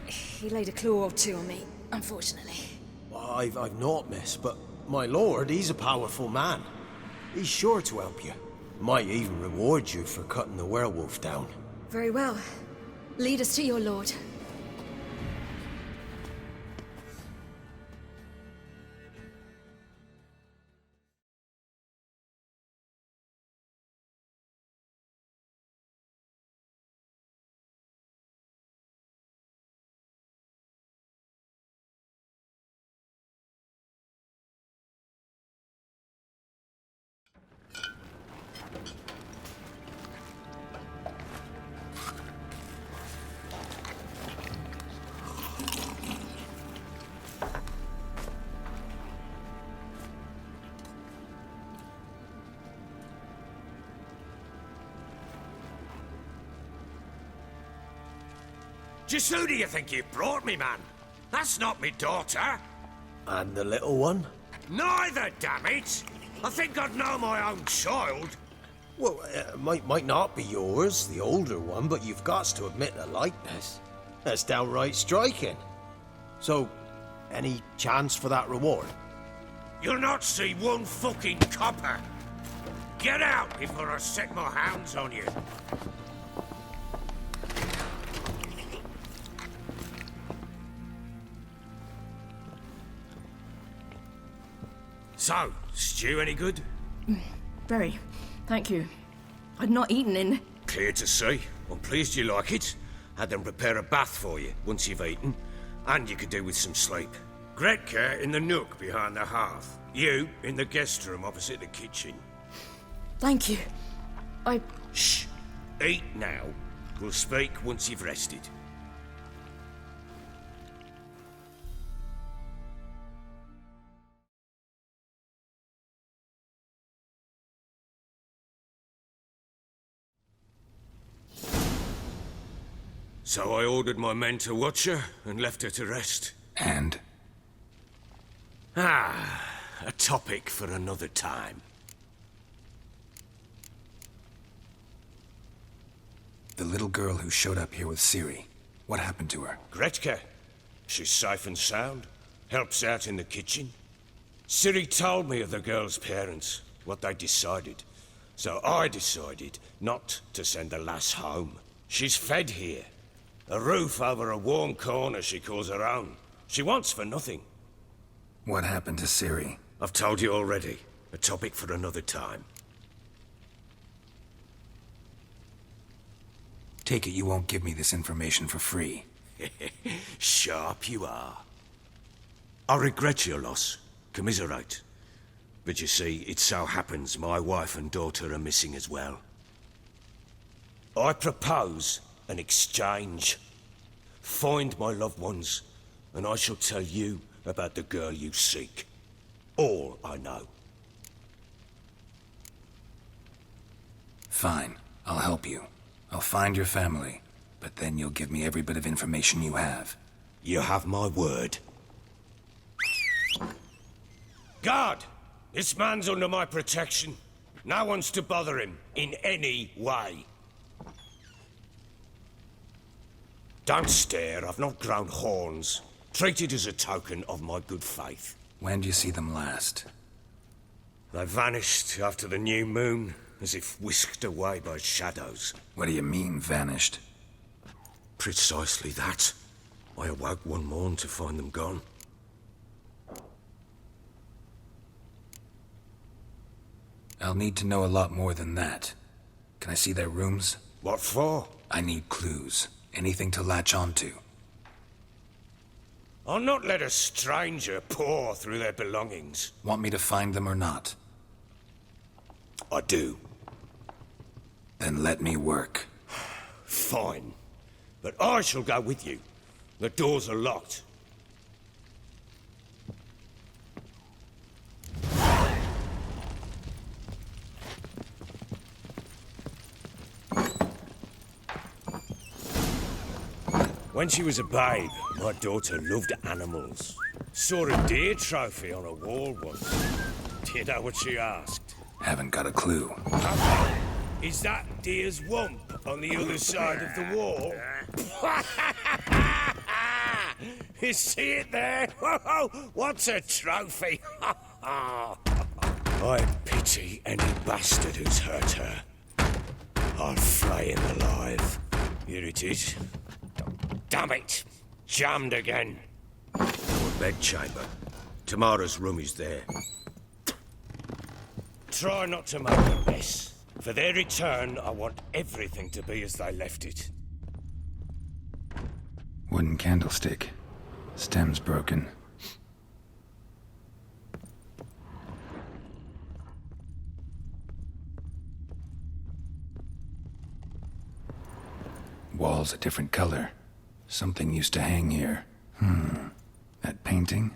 He laid a claw or two on me, unfortunately. I've not, miss, but my lord, he's a powerful man. He's sure to help you. Might even reward you for cutting the werewolf down. Very well. Lead us to your lord. Just who do you think you brought me, man? That's not me daughter. And the little one? Neither, damn it! I think I'd know my own child. Well, might not be yours, the older one, but you've got to admit the likeness. That's downright striking. So, any chance for that reward? You'll not see one fucking copper. Get out before I set my hounds on you. So, stew any good? Very. Thank you. I'd not eaten in... Clear to see. I'm pleased you like it. Had them prepare a bath for you once you've eaten. And you could do with some sleep. Gretka in the nook behind the hearth. You in the guest room opposite the kitchen. Thank you. Shh. Eat now. We'll speak once you've rested. So I ordered my men to watch her and left her to rest. And? A topic for another time. The little girl who showed up here with Ciri. What happened to her? Gretka. She's safe and sound. Helps out in the kitchen. Ciri told me of the girl's parents, what they decided. So I decided not to send the lass home. She's fed here. A roof over a warm corner she calls her own. She wants for nothing. What happened to Ciri? I've told you already. A topic for another time. Take it you won't give me this information for free. Sharp you are. I regret your loss. Commiserate. But you see, it so happens my wife and daughter are missing as well. I propose an exchange. Find my loved ones, and I shall tell you about the girl you seek. All I know. Fine. I'll help you. I'll find your family, but then you'll give me every bit of information you have. You have my word. Guard! This man's under my protection. No one's to bother him in any way. Don't stare, I've not grown horns. Treat it as a token of my good faith. When do you see them last? They vanished after the new moon, as if whisked away by shadows. What do you mean, vanished? Precisely that. I awoke one morn to find them gone. I'll need to know a lot more than that. Can I see their rooms? What for? I need clues. Anything to latch onto. I'll not let a stranger pore through their belongings. Want me to find them or not? I do. Then let me work. Fine. But I shall go with you. The doors are locked. When she was a babe, my daughter loved animals. Saw a deer trophy on a wall once. Do you know what she asked? Haven't got a clue. Is that deer's wump on the other side of the wall? You see it there? What's a trophy? I pity any bastard who's hurt her. I'll flay him alive. Here it is. Damn it! Jammed again. Our bedchamber. Tamara's room is there. Try not to make a mess. For their return, I want everything to be as they left it. Wooden candlestick. Stem's broken. Walls a different color. Something used to hang here. That painting?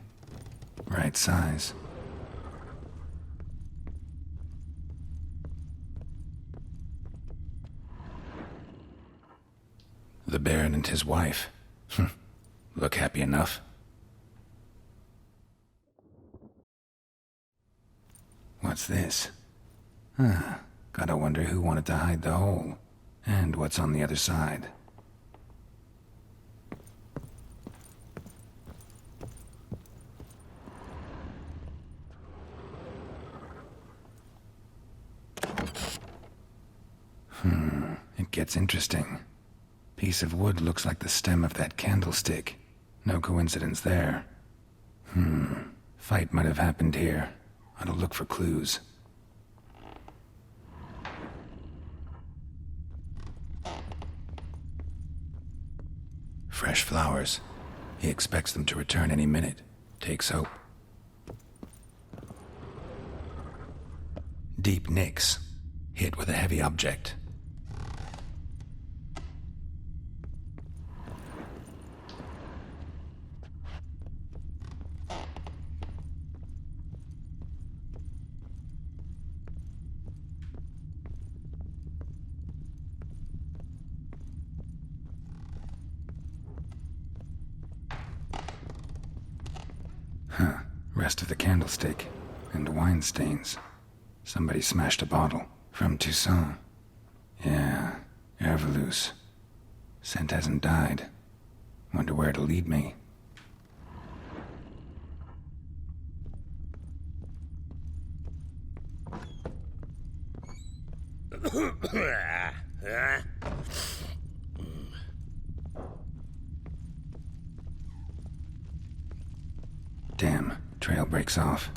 Right size. The Baron and his wife. Look happy enough. What's this? Gotta wonder who wanted to hide the hole. And what's on the other side. It gets interesting. Piece of wood looks like the stem of that candlestick. No coincidence there. Fight might have happened here. I'll look for clues. Fresh flowers. He expects them to return any minute. Takes hope. Deep nicks. Hit with a heavy object. Rest of the candlestick. And wine stains. Somebody smashed a bottle. From Toussaint. Yeah, Herveloos. Scent hasn't died. Wonder where it'll lead me. Damn, trail breaks off.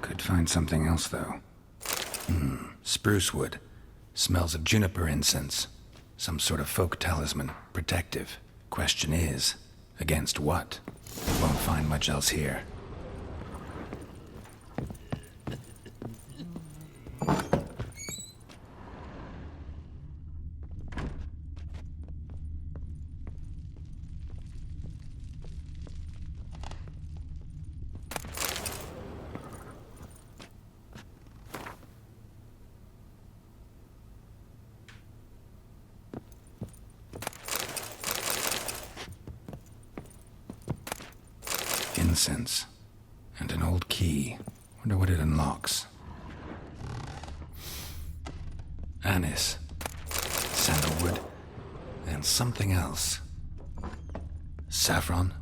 Could find something else, though. Spruce wood. Smells of juniper incense. Some sort of folk talisman. Protective. Question is, against what? Won't find much else here. Incense. And an old key. Wonder what it unlocks. Anise. Sandalwood. And something else. Saffron.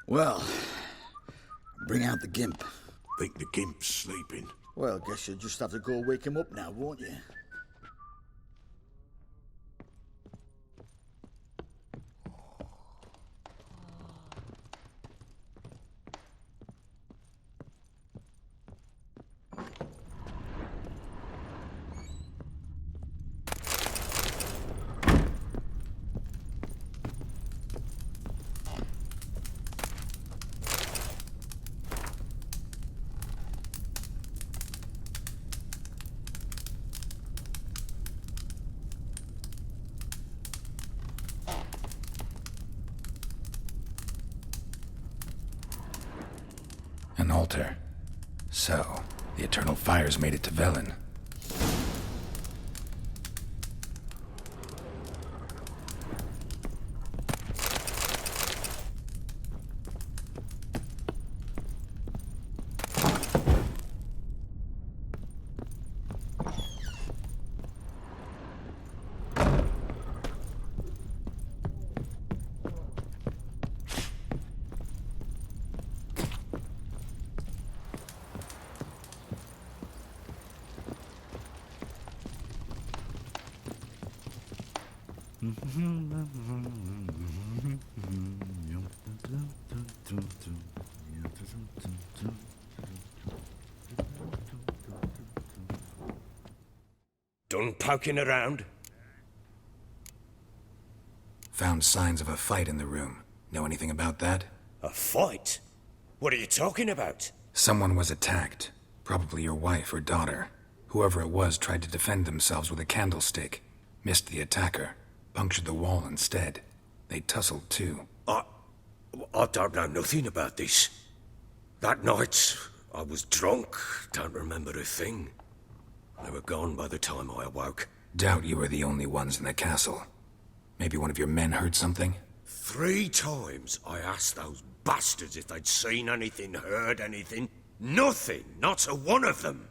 Well, bring out the gimp. Think the gimp's sleeping. Well, guess you'll just have to go wake him up now, won't you? altar. So, the Eternal Fires made it to Velen. Done poking around? Found signs of a fight in the room. Know anything about that? A fight? What are you talking about? Someone was attacked. Probably your wife or daughter. Whoever it was tried to defend themselves with a candlestick. Missed the attacker. Punctured the wall instead. They tussled too. I don't know nothing about this. That night, I was drunk. Don't remember a thing. They were gone by the time I awoke. Doubt you were the only ones in the castle. Maybe one of your men heard something? 3 times I asked those bastards if they'd seen anything, heard anything. Nothing! Not a one of them!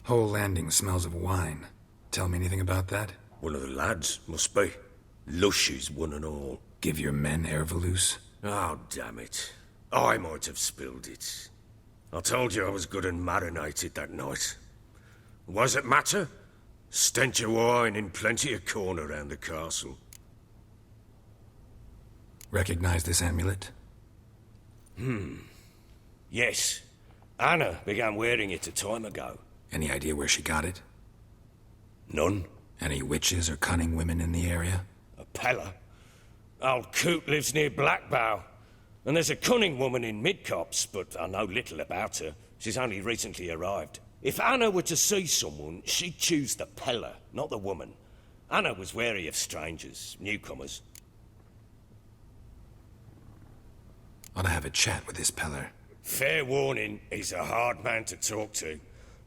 Whole landing smells of wine. Tell me anything about that? One of the lads, must be. Lushes, one and all. Give your men Ervelus? Oh, damn it. I might have spilled it. I told you I was good and marinated that night. What does it matter? Stench of wine in plenty of corn around the castle. Recognize this amulet? Yes. Anna began wearing it a time ago. Any idea where she got it? None. Any witches or cunning women in the area? A Pella? Old Coot lives near Blackbow. And there's a cunning woman in Midcopse, but I know little about her. She's only recently arrived. If Anna were to see someone, she'd choose the Pella, not the woman. Anna was wary of strangers, newcomers. Ought to have a chat with this Peller. Fair warning, he's a hard man to talk to.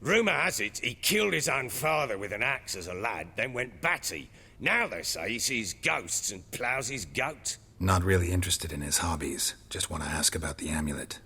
Rumour has it he killed his own father with an axe as a lad, then went batty. Now they say he sees ghosts and ploughs his goat. Not really interested in his hobbies. Just want to ask about the amulet.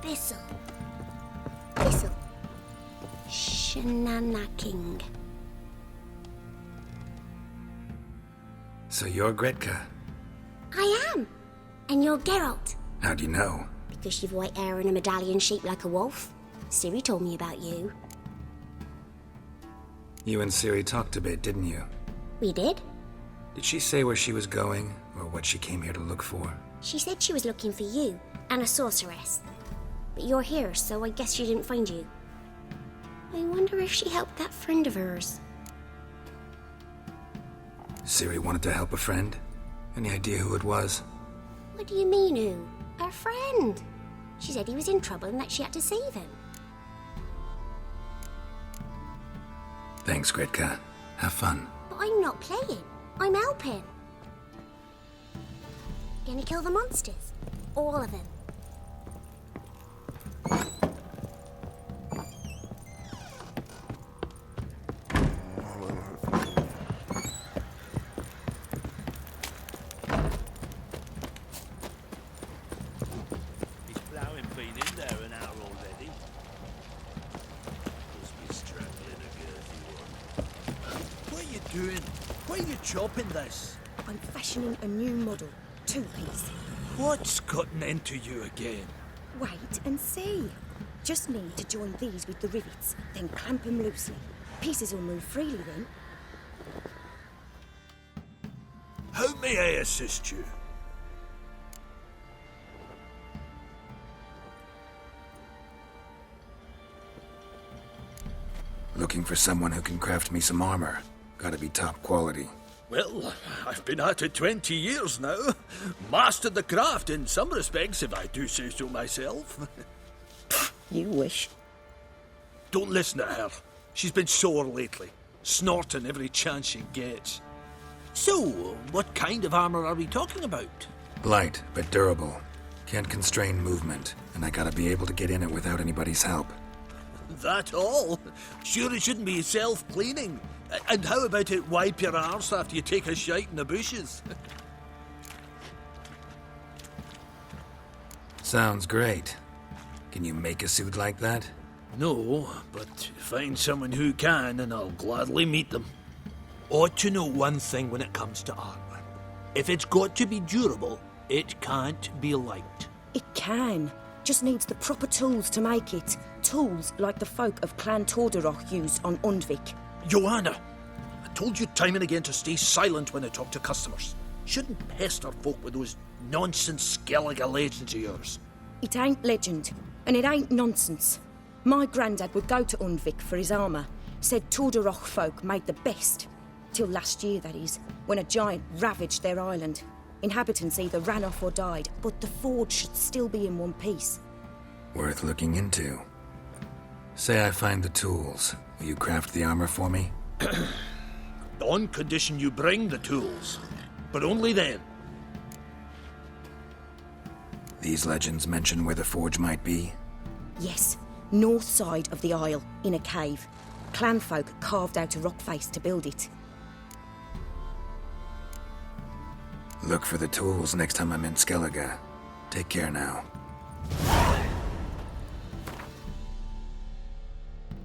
Thistle. Shenanaking. So you're Gretka? I am. And you're Geralt. How do you know? Because you've white hair and a medallion shaped like a wolf. Ciri told me about you. You and Ciri talked a bit, didn't you? We did. Did she say where she was going, or what she came here to look for? She said she was looking for you, and a sorceress. But you're here, so I guess she didn't find you. I wonder if she helped that friend of hers. Ciri wanted to help a friend? Any idea who it was? What do you mean, who? Her friend. She said he was in trouble and that she had to save him. Thanks, Gretka. Have fun. But I'm not playing. I'm helping. Gonna kill the monsters. All of them. Doing? Why are you chopping this? I'm fashioning a new model. 2-piece. What's gotten into you again? Wait and see. Just need to join these with the rivets, then clamp them loosely. Pieces will move freely then. How may I assist you? Looking for someone who can craft me some armor. Gotta be top quality. Well, I've been at it 20 years now. Mastered the craft in some respects, if I do say so myself. You wish. Don't listen to her. She's been sore lately, snorting every chance she gets. So, what kind of armor are we talking about? Light, but durable. Can't constrain movement, and I gotta be able to get in it without anybody's help. That all? Sure it shouldn't be self-cleaning. And how about it wipe your arse after you take a shite in the bushes? Sounds great. Can you make a suit like that? No, but find someone who can and I'll gladly meet them. Ought to know one thing when it comes to armor. If it's got to be durable, it can't be light. It can. Just needs the proper tools to make it. Tools like the folk of Clan Tordarroch used on Undvik. Joanna, I told you time and again to stay silent when I talk to customers. Shouldn't pester folk with those nonsense Skellige legends of yours. It ain't legend, and it ain't nonsense. My granddad would go to Undvik for his armour. Said Tordarroch folk made the best. Till last year, that is, when a giant ravaged their island. Inhabitants either ran off or died, but the forge should still be in one piece. Worth looking into. Say I find the tools. Will you craft the armor for me? On condition you bring the tools. But only then. These legends mention where the forge might be? Yes, north side of the isle, in a cave. Clanfolk carved out a rock face to build it. Look for the tools next time I'm in Skellige. Take care now.